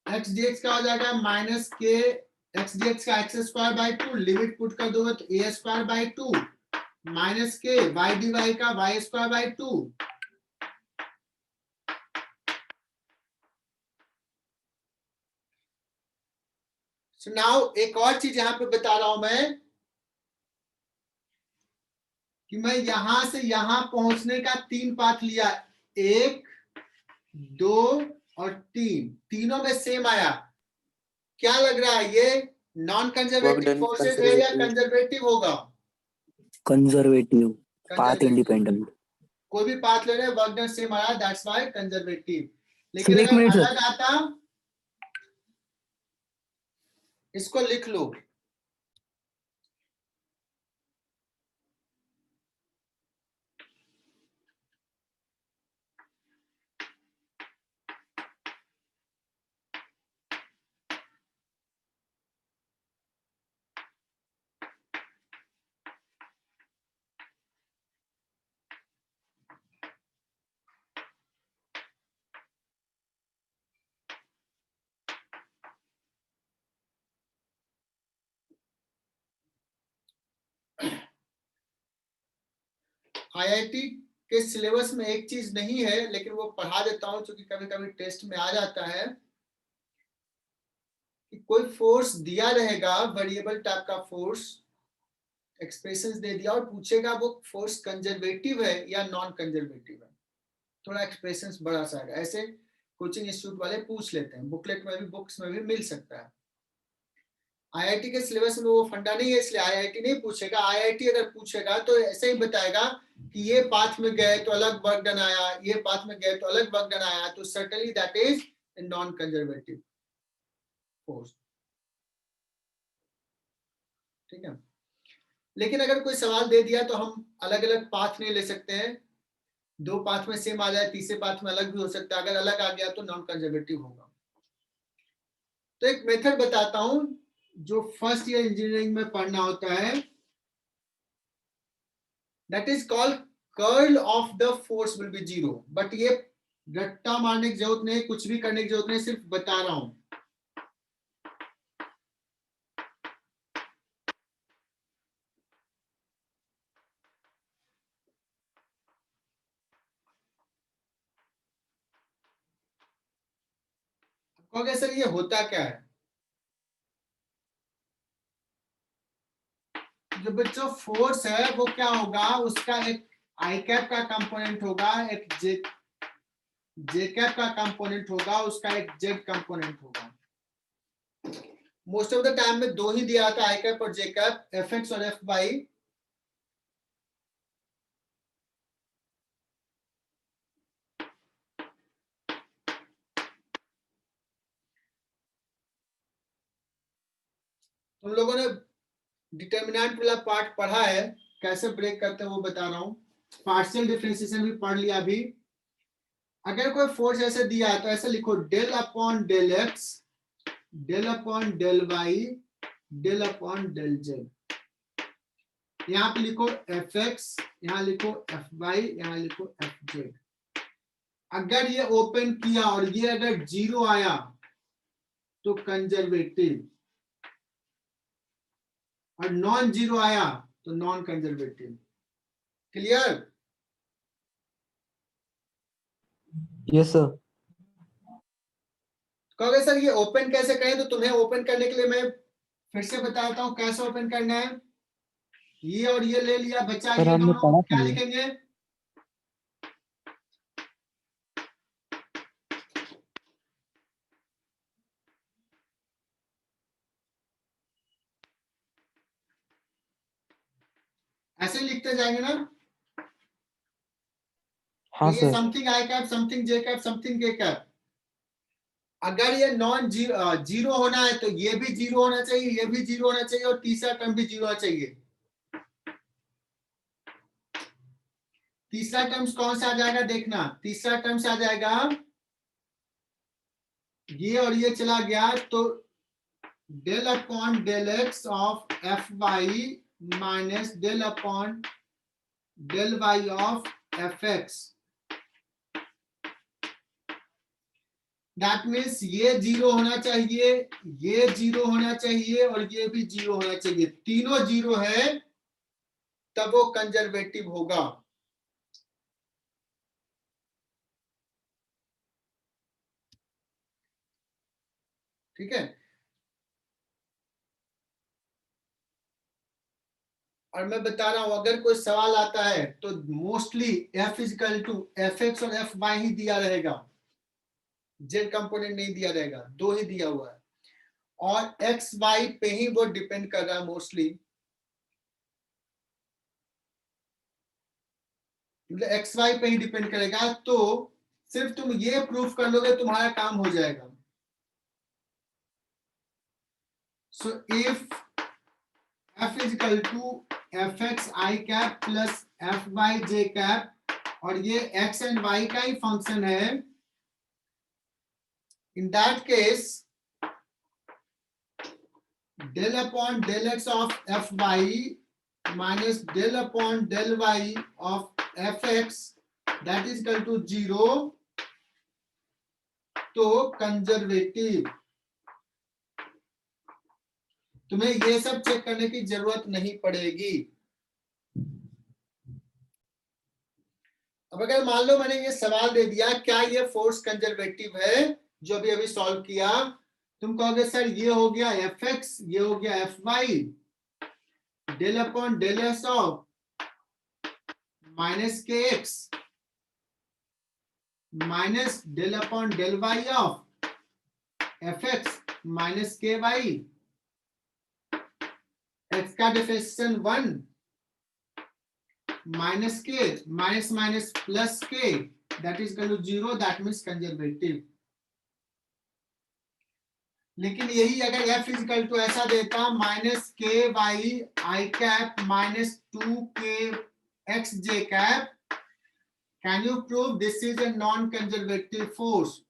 x dx का हो जाएगा माइनस के x dx का x square by 2, limit put कर दोगे तो a स्क्वायर बाई 2, माइनस के y dy का y square by 2। So now एक और चीज यहां पे बता रहा हूं मैं, कि मैं यहां से यहां पहुंचने का 3 पाथ लिया, 1 2 और 3, तीनों में सेम आया। क्या लग रहा है, ये non Work conservative done forces है या conservative. कंजर्वेटिव होगा? Conservative, path Conservative। इंडिपेंडेंट। कोई भी पाथ ले रहे हैं, वर्क डन सेम आया, दैट्स व्हाई कंजर्वेटिव। लेकिन सर एक अगर मिनट अलग सर, आता, इसको लिख लो, आईआईटी के सिलेबस में एक चीज नहीं है, लेकिन वो पढ़ा देता हूं क्योंकि कभी कभी टेस्ट में आ जाता है, कि कोई फोर्स दिया रहेगा, वेरिएबल टाइप का फोर्स, एक्सप्रेशंस दे दिया और पूछेगा वो फोर्स कंजर्वेटिव है या नॉन कंजर्वेटिव है, थोड़ा एक्सप्रेशंस बड़ा सा आएगा। ऐसे कोचिंग इंस्टीट्यूट वाले पूछ लेते हैं, बुकलेट में भी, बुक्स में भी मिल सकता है। आईआईटी के सिलेबस में वो फंडा नहीं है, इसलिए आईआईटी नहीं पूछेगा। आईआईटी अगर पूछेगा तो ऐसे ही बताएगा कि ये पाथ में गए तो अलग वर्क डन आया, ये पाथ में गए तो अलग वर्क डन आया, तो certainly that is non conservative force. ठीक है, लेकिन अगर कोई सवाल दे दिया तो हम अलग अलग पाथ नहीं ले सकते हैं, 2 पाथ में सेम आ जाए, तीसरे पाथ में अलग भी हो सकता है, अगर अलग आ गया तो नॉन कंजर्वेटिव होगा। तो एक मेथड बताता हूं जो फर्स्ट ईयर इंजीनियरिंग में पढ़ना होता है, that is called curl of the force will be 0। But ये रट्टा मारने की जरूरत नहीं, कुछ भी करने की जरूरत नहीं, सिर्फ बता रहा हूं। कहोगे सर ये होता क्या है? जो बच्चों फोर्स है वो क्या होगा, उसका एक आई कैप का कंपोनेंट होगा, एक जे कैप का कंपोनेंट होगा, उसका एक जेड कंपोनेंट होगा। मोस्ट ऑफ द टाइम में 2 ही दिया था, आई कैप और जे कैप, एफ एक्स और एफ वाई। तुम लोगों ने डिटर्मिनेंट वाला पार्ट पढ़ा है, कैसे ब्रेक करते हैं वो बता रहा हूँ। पार्शियल डिफरेंशिएशन भी पढ़ लिया अभी। अगर कोई फोर्स ऐसे दिया है तो ऐसे लिखो, del upon del x, del upon del y, del upon del z. यहाँ पे लिखो एफ एक्स, यहाँ लिखो एफ वाई, यहाँ लिखो एफ जेड। अगर ये ओपन किया और ये अगर 0 आया तो कंजर्वेटिव, और नॉन 0 आया तो non conservative. Clear? Yes, sir. कहोगे सर ये ओपन कैसे करें, तो तुम्हें ओपन करने के लिए मैं फिर से बताता हूं कैसे ओपन करना है। ये और ये ले लिया, बचा सर ये हमने दोनों, पढ़ा क्या था ये। लिखेंगे? ऐसे ही लिखते जाएंगे ना। हाँ ये sir. Something I cap, something J cap, something के कैप। अगर ये नॉन जीरो होना है तो ये भी जीरो होना चाहिए, ये भी जीरो होना चाहिए और तीसरा टर्म भी जीरो होना चाहिए। तीसरा टर्म्स कौन सा आ जाएगा देखना, तीसरा टर्म्स आ जाएगा ये और ये चला गया तो del upon del x of f y minus del upon del y of F x. That means ये जीरो होना चाहिए, ये जीरो होना चाहिए और ये भी जीरो होना चाहिए। तीनों जीरो है तब वो कंजर्वेटिव होगा। ठीक है, और मैं बता रहा हूं अगर कोई सवाल आता है तो mostly f is equal to f x और एफ वाई ही दिया रहेगा, जेड कंपोनेंट नहीं दिया रहेगा, दो ही दिया हुआ है और एक्स वाई पे ही वो डिपेंड कर रहा है मोस्टली। मतलब एक्स वाई पे ही डिपेंड करेगा, तो सिर्फ तुम ये प्रूफ कर लोगे तुम्हारा काम हो जाएगा। So if f is equal to fx i cap plus fy j cap और ये x एंड y का ही फंक्शन है, in that case del upon del x of f y minus del upon del y of F x that is equal to zero, तो conservative. तुम्हें ये सब check करने की जरूरत नहीं पड़ेगी। अब अगर मान लो मैंने ये सवाल दे दिया क्या ये फोर्स कंजर्वेटिव है, जो अभी अभी सॉल्व किया, तुम कहोगे सर ये हो गया एफ एक्स, ये हो गया F y, del upon del s of minus k x minus del upon del y of F x minus k y, x का differentiation 1 minus k minus minus plus k that is equal to zero, that means conservative. लेकिन यही अगर f is equal to ऐसा देता minus k Y आई cap minus 2 के x J cap, can you prove this is a non conservative force?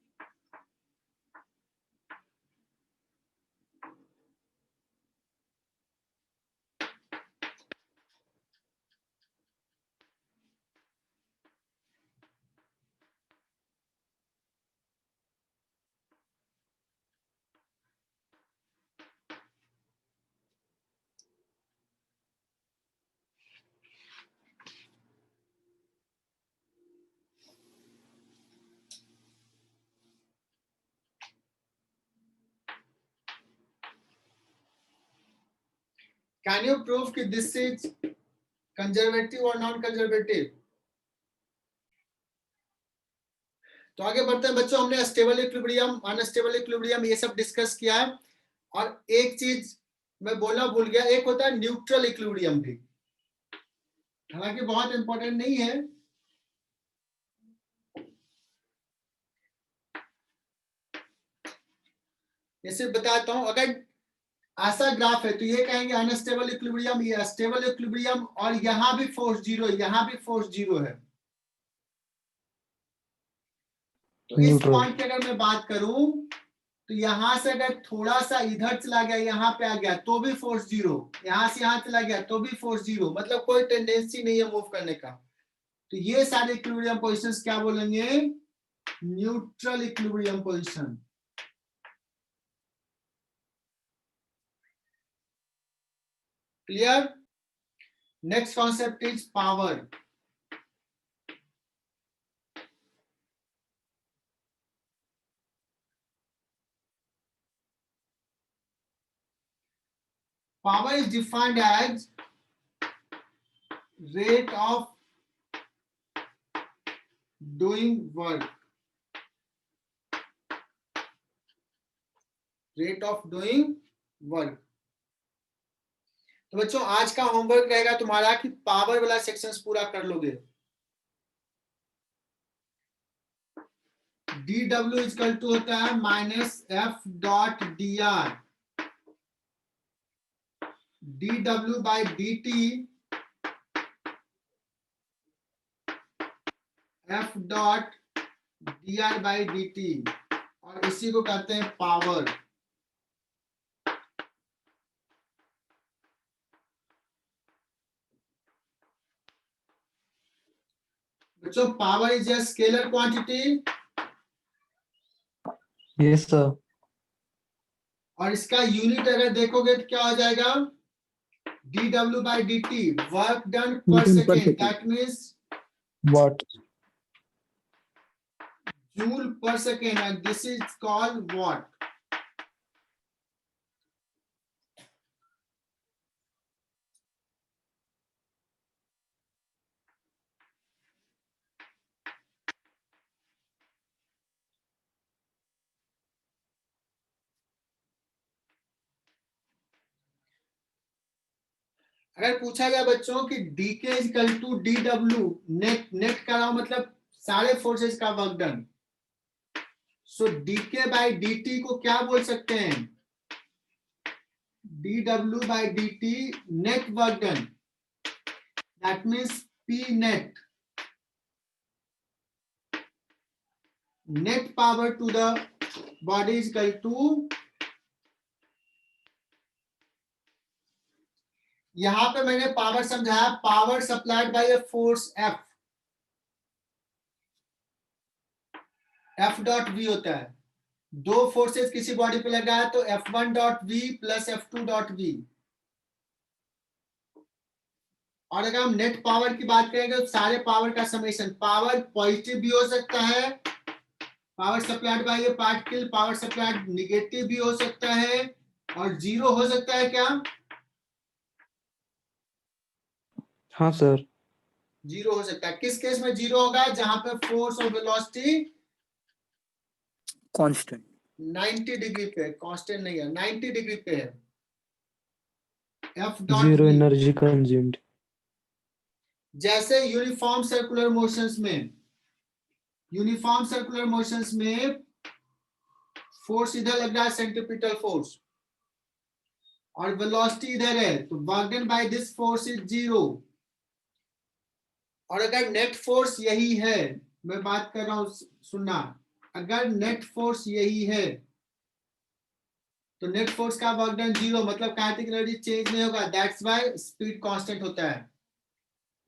Can you prove कि this is conservative or non-conservative? तो आगे बढ़ते हैं बच्चों, हमने स्टेबल इक्विलिब्रियम, अनस्टेबल इक्विलिब्रियम ये सब डिस्कस किया है। और एक चीज मैं बोलना भूल गया, एक होता है न्यूट्रल इक्विलिब्रियम भी, हालांकि बहुत इंपॉर्टेंट नहीं है। जैसे बताता हूं, अगर ऐसा ग्राफ है तो ये कहेंगे अनस्टेबल इक्विलिब्रियम, ये स्टेबल इक्विलिब्रियम और यहां भी फोर्स जीरो, यहां भी फोर्स जीरो है। तो इस न्यूट्रल। पॉइंट की अगर मैं बात करूं तो यहां से अगर थोड़ा सा इधर चला गया, यहाँ पे आ गया तो भी फोर्स जीरो, यहां से यहां चला गया तो भी फोर्स जीरो, मतलब कोई टेंडेंसी नहीं है मूव करने का। तो ये सारे इक्विलिब्रियम पोजीशंस क्या बोलेंगे? Neutral equilibrium position. Clear? Next concept is power. Power is defined as rate of doing work. Rate of doing work. तो बच्चों आज का होमवर्क रहेगा तुम्हारा कि पावर वाला सेक्शंस पूरा कर लोगे। डी डब्ल्यू इजकल टू होता है minus F dot d are, D डब्ल्यू by d T F dot d R by d T, और इसी को कहते हैं पावर। बच्चों power is a scalar quantity, Yes, sir. और इसका यूनिट अगर देखोगे तो क्या हो जाएगा, डी डब्ल्यू by d t, work done per Newton per second, second. That means What? Joule per second, and this is called watt. अगर पूछा गया बच्चों कि d k is equal to d डब्ल्यू, नेट नेट कर रहा हूं मतलब सारे फोर्सेस का work done, so d k by d t को क्या बोल सकते हैं, डी डब्ल्यू by d t net work done, that means P net, net power to the body is equal to, यहां पे मैंने पावर समझाया, power supplied by a force F, F dot v होता है, दो फोर्सेस किसी बॉडी पे लगा है तो F1 dot v plus F2 dot v. और अगर हम नेट पावर की बात करेंगे तो सारे पावर का समेशन, पावर पॉजिटिव भी हो सकता है, power supplied by A particle, power supplied negative भी हो सकता है, और जीरो हो सकता है क्या, हाँ सर। जीरो हो सकता है। किस केस में जीरो होगा, जहां पे फोर्स और वेलोसिटी Constant. 90 डिग्री पे, कांस्टेंट नहीं है, 90 डिग्री पे है, F dot Zero v. energy consumed. जैसे यूनिफॉर्म सर्कुलर मोशंस में, यूनिफॉर्म सर्कुलर मोशंस में फोर्स इधर लग रहा है सेंट्रीपिटल फोर्स, और वेलोसिटी इधर है, तो work done by this force is zero. और अगर नेट फोर्स यही है, मैं बात कर रहा हूं सुनना, अगर नेट फोर्स यही है तो नेट फोर्स का वर्क डन जीरो, मतलब काइनेटिक एनर्जी चेंज नहीं होगा, दैट्स व्हाई स्पीड कांस्टेंट होता है।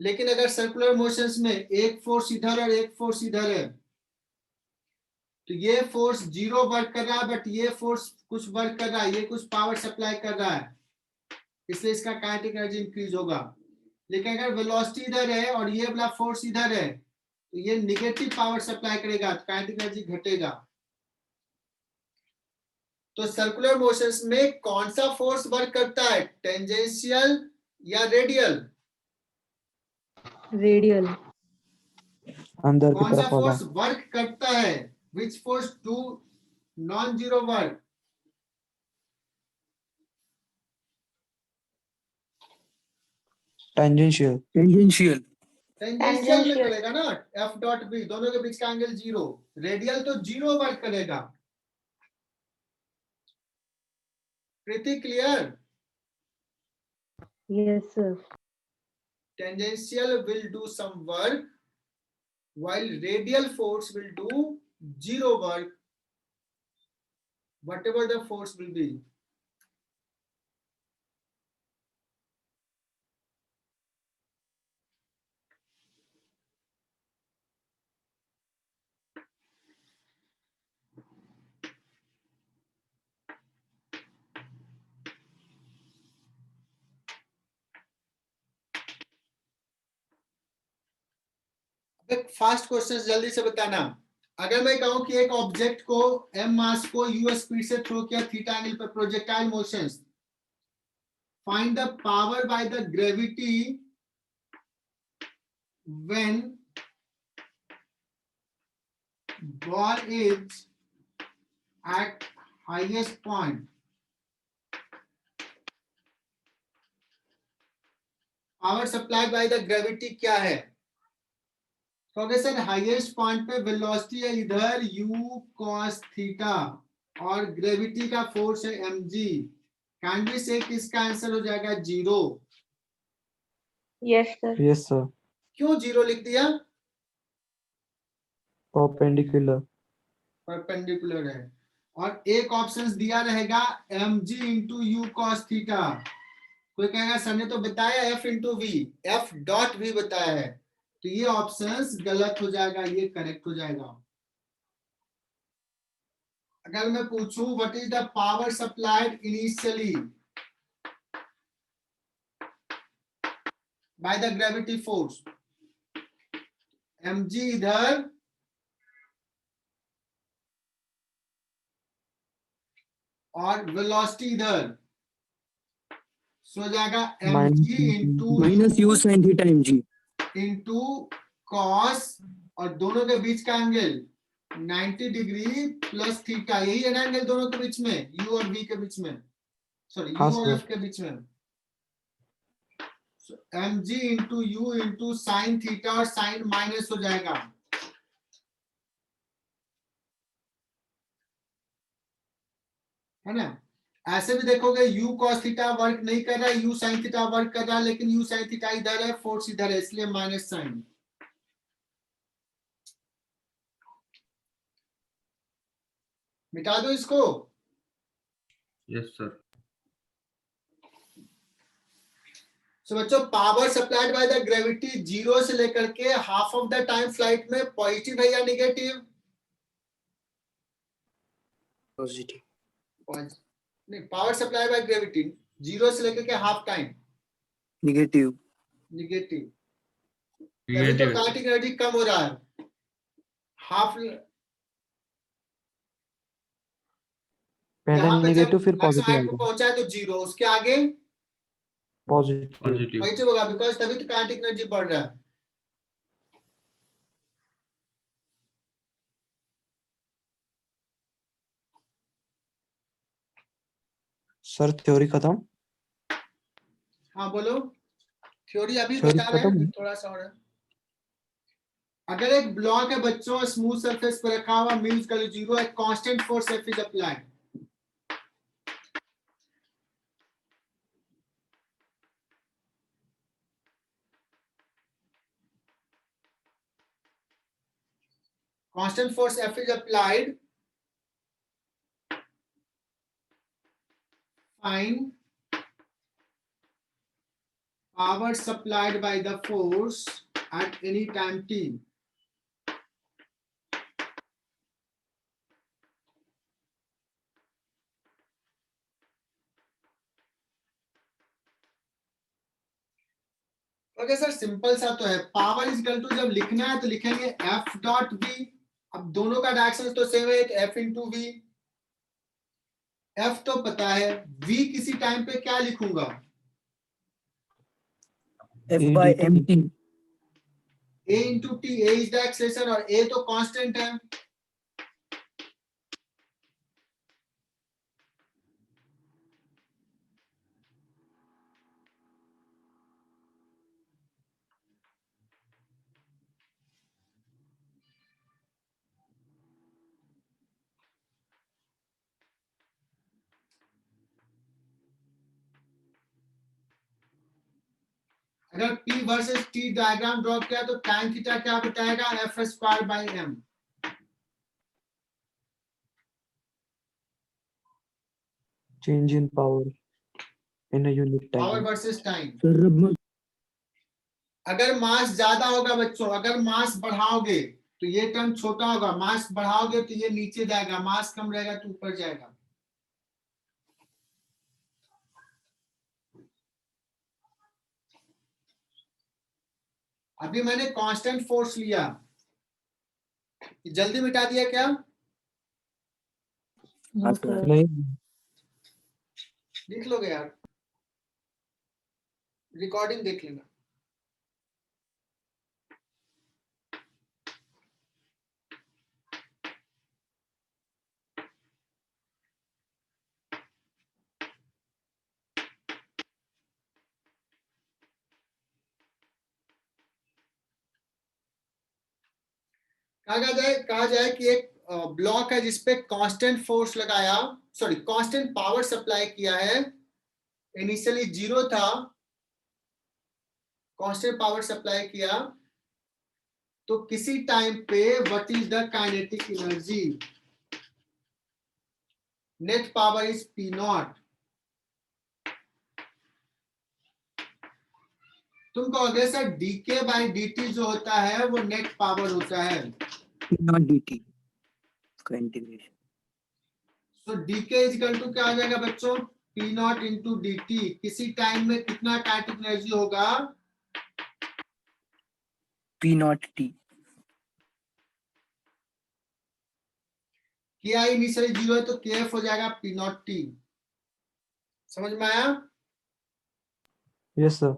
लेकिन अगर सर्कुलर मोशंस में एक फोर्स इधर और एक फोर्स इधर है, तो ये फोर्स जीरो वर्क कर रहा है, बट ये फोर्स कुछ वर्क कर रहा है, ये कुछ पावर सप्लाई कर रहा है, इसलिए इसका काइनेटिक एनर्जी इंक्रीज होगा। लेकिन अगर वेलोसिटी इधर है और ये वाला फोर्स इधर है, तो ये निगेटिव पावर सप्लाई करेगा, तो काइनेटिक एनर्जी घटेगा। तो सर्कुलर मोशंस में कौन सा फोर्स वर्क करता है, टेंजेंशियल या रेडियल, रेडियल। अंदर की कौन सा तरफ होगा। फोर्स वर्क करता है, which force do non zero work, Tangential. Tangential. Tangential में Tangential. करेगा ना, एफ डॉट बी, दोनों के बीच का एंगल जीरो, रेडियल तो जीरो वर्क करेगा। प्रीति clear, Yes, sir. tangential will do some work while radial force will do zero work, whatever the force will be. Fast question जल्दी से बताना। अगर मैं कहूं कि एक ऑब्जेक्ट को m मास को u स्पीड से थ्रो किया थीटा एंगल पर, projectile motions, find the power bye the gravity when ball is at highest point, power supply bye the gravity क्या है, कहोगे सर हाईएस्ट पॉइंट पे वेलोसिटी है इधर u cos थीटा और ग्रेविटी का फोर्स है mg, कैन बी से किसका आंसर हो जाएगा 0? Yes, sir. Yes, sir. क्यों 0 लिख दिया? Perpendicular. परपेंडिकुलर है। और एक ऑप्शन दिया रहेगा mg into u cos theta. कोई कहेगा सर ने तो बताया f into v, f dot v बताया है, तो ये ऑप्शंस गलत हो जाएगा, ये करेक्ट हो जाएगा। अगर मैं पूछूं what is the power supplied initially by the gravity force, mg इधर और वेलोसिटी इधर, सो हो जाएगा mg into minus u sine theta m g. Into cos और दोनों के बीच का एंगल 90 डिग्री प्लस थीटा, यही है ना एंगल दोनों के बीच में, u और v के बीच में, सॉरी हाँ, u और sir. f के बीच में। mg into you into sine theta और साइन माइनस हो जाएगा, है ना। ऐसे भी देखोगे u cos थीटा वर्क नहीं कर रहा है, u sin थीटा वर्क कर रहा है, लेकिन u sin थीटा इधर है, फोर्स इधर है, इसलिए माइनस साइन। मिटा दो इसको। Yes, sir. सो बच्चों power supplied bye the gravity 0 से लेकर के half of the time flight में पॉजिटिव है या नेगेटिव? पॉजिटिव। नहीं, पावर सप्लाई बाय ग्रेविटी 0 से लेकर के हाफ टाइम निगेटिव। नेगेटिव, तभी तो Negative. काइनेटिक एनर्जी कम हो रहा है। हाफ पहले यहाँ पे जब नेगेटिव फिर मैक्सिमम पॉजिटिव हाइट को आएगा। पहुंचा है तो 0, उसके आगे पॉजिटिव। Positive. पॉजिटिव होगा, बिकॉज तभी तो काइनेटिक एनर्जी बढ़ रहा है। सर थ्योरी खत्म। हाँ बोलो, थ्योरी अभी थ्योरी बता रहे खत्म। हैं, थोड़ा सा और है। अगर एक ब्लॉक है बच्चों स्मूथ सरफेस पर रखा हुआ, मीन्स का 0, एक constant force F is applied. Constant force F is applied, find power supplied by the force at any time t। Okay sir, simple सा तो है, पावर इज इक्वल टू जब लिखना है तो लिखेंगे एफ डॉट वी। अब दोनों का डायरेक्शन तो सेम है, एफ इंटू वी। एफ तो पता है, वी किसी टाइम पे क्या लिखूंगा? F by m t. A into t, a is the acceleration और ए तो कांस्टेंट है। अगर P versus T diagram draw किया तो tan थीटा क्या बताएगा? F square by m. Change in power in a unit power time. Versus time. Sir अगर mass ज्यादा होगा बच्चों, अगर मास बढ़ाओगे तो ये टर्म छोटा होगा, मास बढ़ाओगे तो ये नीचे जाएगा, मास कम रहेगा तो ऊपर जाएगा। अभी मैंने कांस्टेंट फोर्स लिया, जल्दी मिटा दिया क्या? No, sir. नहीं, लिख लोगे यार, रिकॉर्डिंग देख लेना। कहा जाए कि एक ब्लॉक है जिसपे कांस्टेंट फोर्स लगाया, सॉरी कांस्टेंट पावर सप्लाई किया है, इनिशियली 0 था, कांस्टेंट पावर सप्लाई किया, तो किसी टाइम पे what is the kinetic energy? Net power is P not. तुम कहोगे सर डीके बाय डीटी जो होता है वो नेट पावर होता है, नॉट dt का इंटीग्रेशन। तो डीके इज इक्वल टू क्या आ जाएगा बच्चों? P not into D T. किसी टाइम में कितना काइनेटिक एनर्जी होगा? p not t। के आई इनिशियली 0 है तो के एफ हो जाएगा पी नॉट टी। समझ में आया? Yes, sir.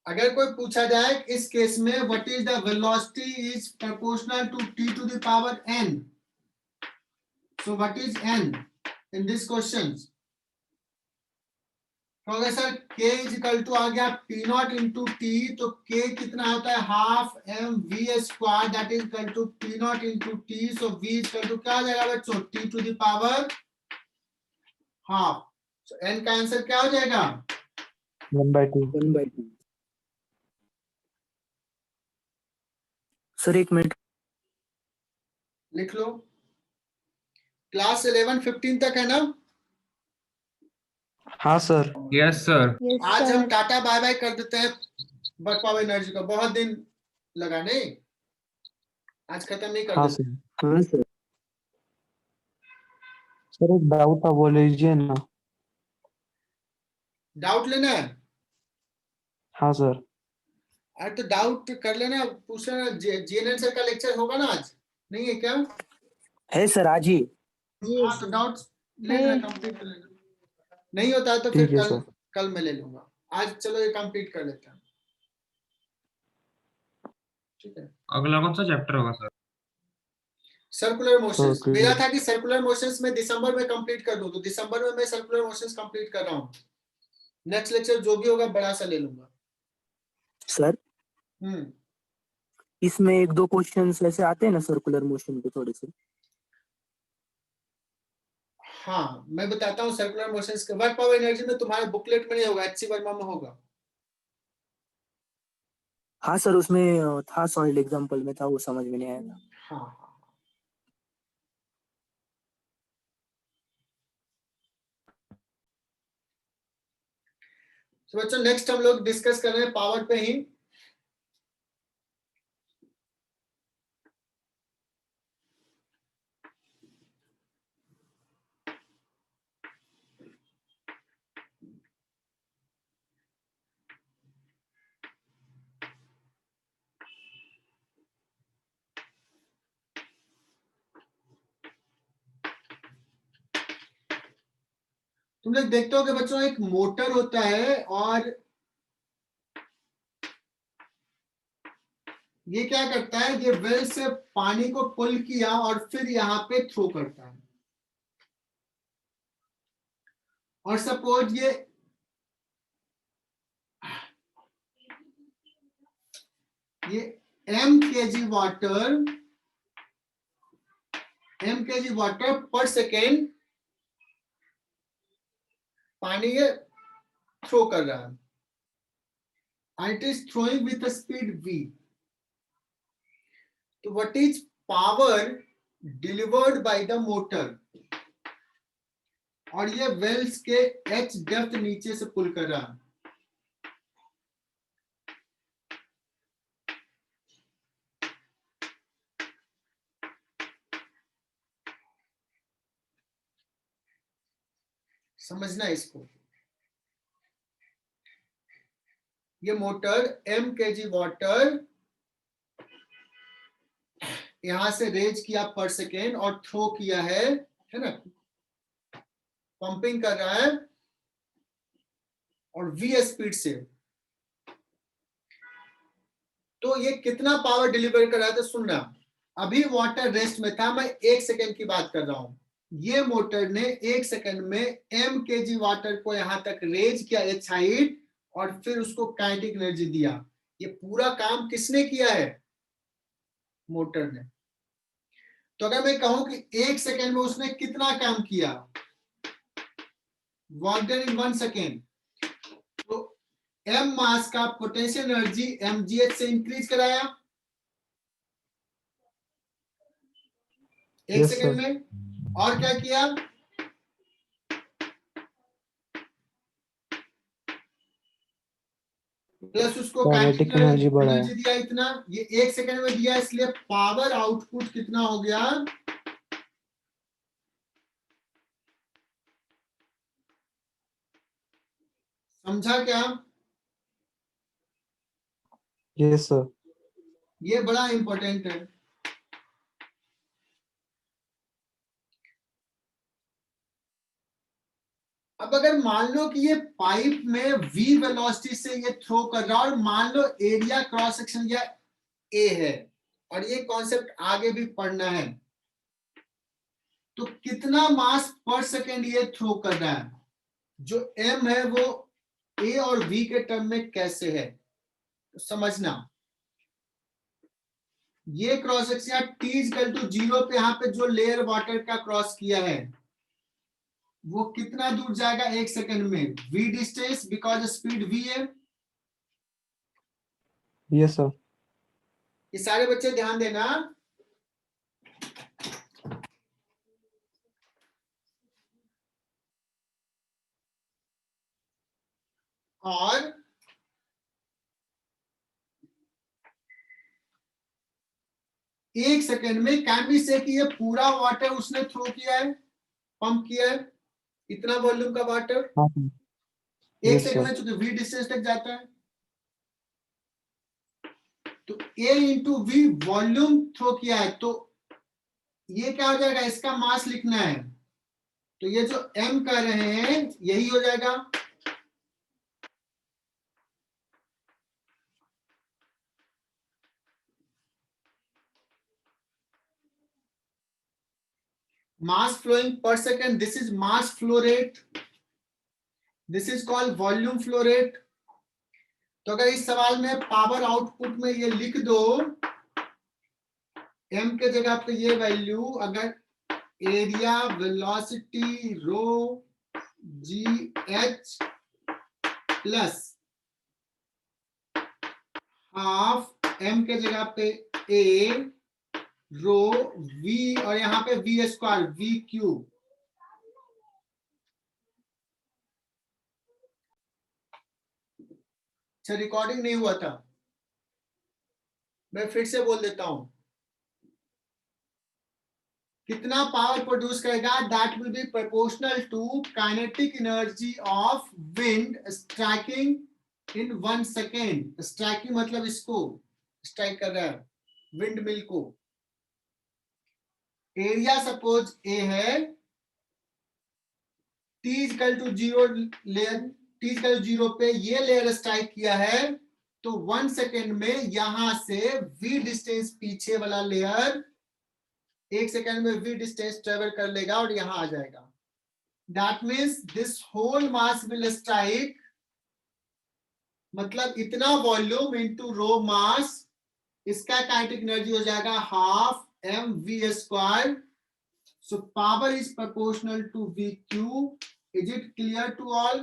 अगर कोई पूछा जाए इस केस में what is the velocity is proportional to t to the power n, so what is n in this question? तो अगर sir k is equal to आ गया p नॉट इंटू टी, तो k कितना होता है? Half m v square, that is equal to p not into t, so v is equal to क्या आ जाएगा बच्चों? t to the power half. So n का आंसर क्या हो जाएगा? 1/2. 1/2। सर एक मिनट, लिख लो। क्लास 11-15 तक है ना? हाँ सर. Yes, sir. यस आज हम सर। टाटा बाय बाय कर देते हैं वर्क पावर एनर्जी का, बहुत दिन लगा नहीं, आज खत्म नहीं कर हाँ देते। सर. हाँ सर। सर एक डाउट था, वो लीजिए ना. डाउट लेना है? हाँ सर. अरे तो डाउट कर लेना, पूछ लेना। जीएनएन सर का लेक्चर होगा ना आज? नहीं है क्या? है सर आज ही। हाँ तो डाउट लेना, कंप्लीट कर लेना। नहीं होता है तो फिर ठीक है कल सर. कल मैं ले लूंगा। आज चलो ये कंप्लीट कर लेते हैं, ठीक है? अगला कौन सा चैप्टर होगा सर? Circular motions. Okay. मेरा था कि सर्कुलर मोशंस में दिसंबर में कंप्लीट कर दूं, तो दिसंबर में मैं सर्कुलर मोशंस कंप्लीट कर रहा हूँ। नेक्स्ट लेक्चर जो भी होगा बड़ा सा ले लूंगा। सर हम्म, इसमें एक दो क्वेश्चंस ऐसे आते हैं ना सर्कुलर मोशन के थोड़े से। हाँ मैं बताता हूँ सर्कुलर मोशंस के। वर्क पावर एनर्जी में तुम्हारे बुकलेट में नहीं होगा, एचसी वर्मा में होगा। हाँ सर उसमें था, सॉलिड एग्जांपल में था, वो समझ में नहीं आया था। हाँ हाँ। तो बच्चों नेक्स्ट हम लोग डिस्कस कर रहे हैं पावर पे ही। तुम लोग देखते हो कि बच्चों एक मोटर होता है और ये क्या करता है, ये वेल से पानी को पुल किया और फिर यहाँ पे थ्रो करता है। और सपोज ये m kg वाटर पर सेकेंड पानी ये थ्रो कर रहा है, and it is throwing with a speed v. तो what is power delivered by the motor? और ये वेल्स के h डेप्थ नीचे से पुल कर रहा है। समझना इसको। ये मोटर m kg वाटर यहां से रेज किया पर सेकेंड और थ्रो किया है ना, पंपिंग कर रहा है और v स्पीड से। तो ये कितना पावर डिलीवर कर रहा है? तो सुनना, अभी वाटर रेस्ट में था, मैं 1 सेकेंड की बात कर रहा हूं, ये मोटर ने 1 सेकंड में m kg वाटर को यहां तक रेज किया एच हाइट और फिर उसको काइनेटिक एनर्जी दिया। ये पूरा काम किसने किया है? मोटर ने। तो अगर मैं कहूं कि 1 सेकंड में उसने कितना काम किया, वर्क डन इन 1 सेकेंड, तो m मास का पोटेंशियल एनर्जी mgh से इंक्रीज कराया 1 Yes, सेकंड sir. में, और क्या किया? प्लस उसको Kinetic काइनेटिक energy बढ़ाया। एनर्जी दिया इतना, ये 1 सेकंड में दिया, इसलिए पावर आउटपुट कितना हो गया? समझा क्या? Yes, sir. ये बड़ा इंपॉर्टेंट है। अब अगर मान लो कि ये पाइप में v वेलोसिटी से ये थ्रो कर रहा है और मान लो एरिया क्रॉस सेक्शन या a है और ये कॉन्सेप्ट आगे भी पढ़ना है, तो कितना मास पर सेकेंड ये थ्रो कर रहा है? जो m है वो a और v के टर्म में कैसे है, तो समझना। ये cross section t equal to 0 पे यहाँ पे जो लेयर वाटर का क्रॉस किया है वो कितना दूर जाएगा 1 सेकंड में? v distance, because speed v है। Yes, sir. ये सारे बच्चे ध्यान देना। और एक सेकंड में कैन बी से कि ये पूरा वाटर उसने थ्रो किया है, पंप किया है, इतना वॉल्यूम का वाटर हाँ, sir. एक Yes, सेकंड sir. में, चूंकि v डिस्टेंस तक जाता है, तो a into v volume throw किया है, तो ये क्या हो जाएगा? इसका मास लिखना है, तो ये जो m कर रहे हैं यही हो जाएगा। mass flowing per second, this is mass flow rate, this is called volume flow rate। तो अगर इस सवाल में पावर आउटपुट में ये लिख दो, m के जगह पे ये वैल्यू, अगर area velocity rho g h plus half m के जगह पे a रो v और यहां पे v स्क्वायर v क्यूब। अच्छा, रिकॉर्डिंग नहीं हुआ था, मैं फिर से बोल देता हूं। कितना पावर प्रोड्यूस करेगा? That will be proportional to kinetic energy of wind striking in 1 second. Striking मतलब इसको स्ट्राइक कर रहा है, विंड मिल को। एरिया सपोज ए है, t equal to 0 layer, t equal to 0 पे ये लेयर स्ट्राइक किया है, तो 1 सेकेंड में यहां से v डिस्टेंस पीछे वाला लेयर 1 सेकेंड में v डिस्टेंस ट्रेवल कर लेगा और यहां आ जाएगा। That means this whole mass will strike, मतलब इतना वॉल्यूम इनटू रो मास, इसका काइनेटिक एनर्जी हो जाएगा half mv square. So power is proportional to VQ. Is it clear to all?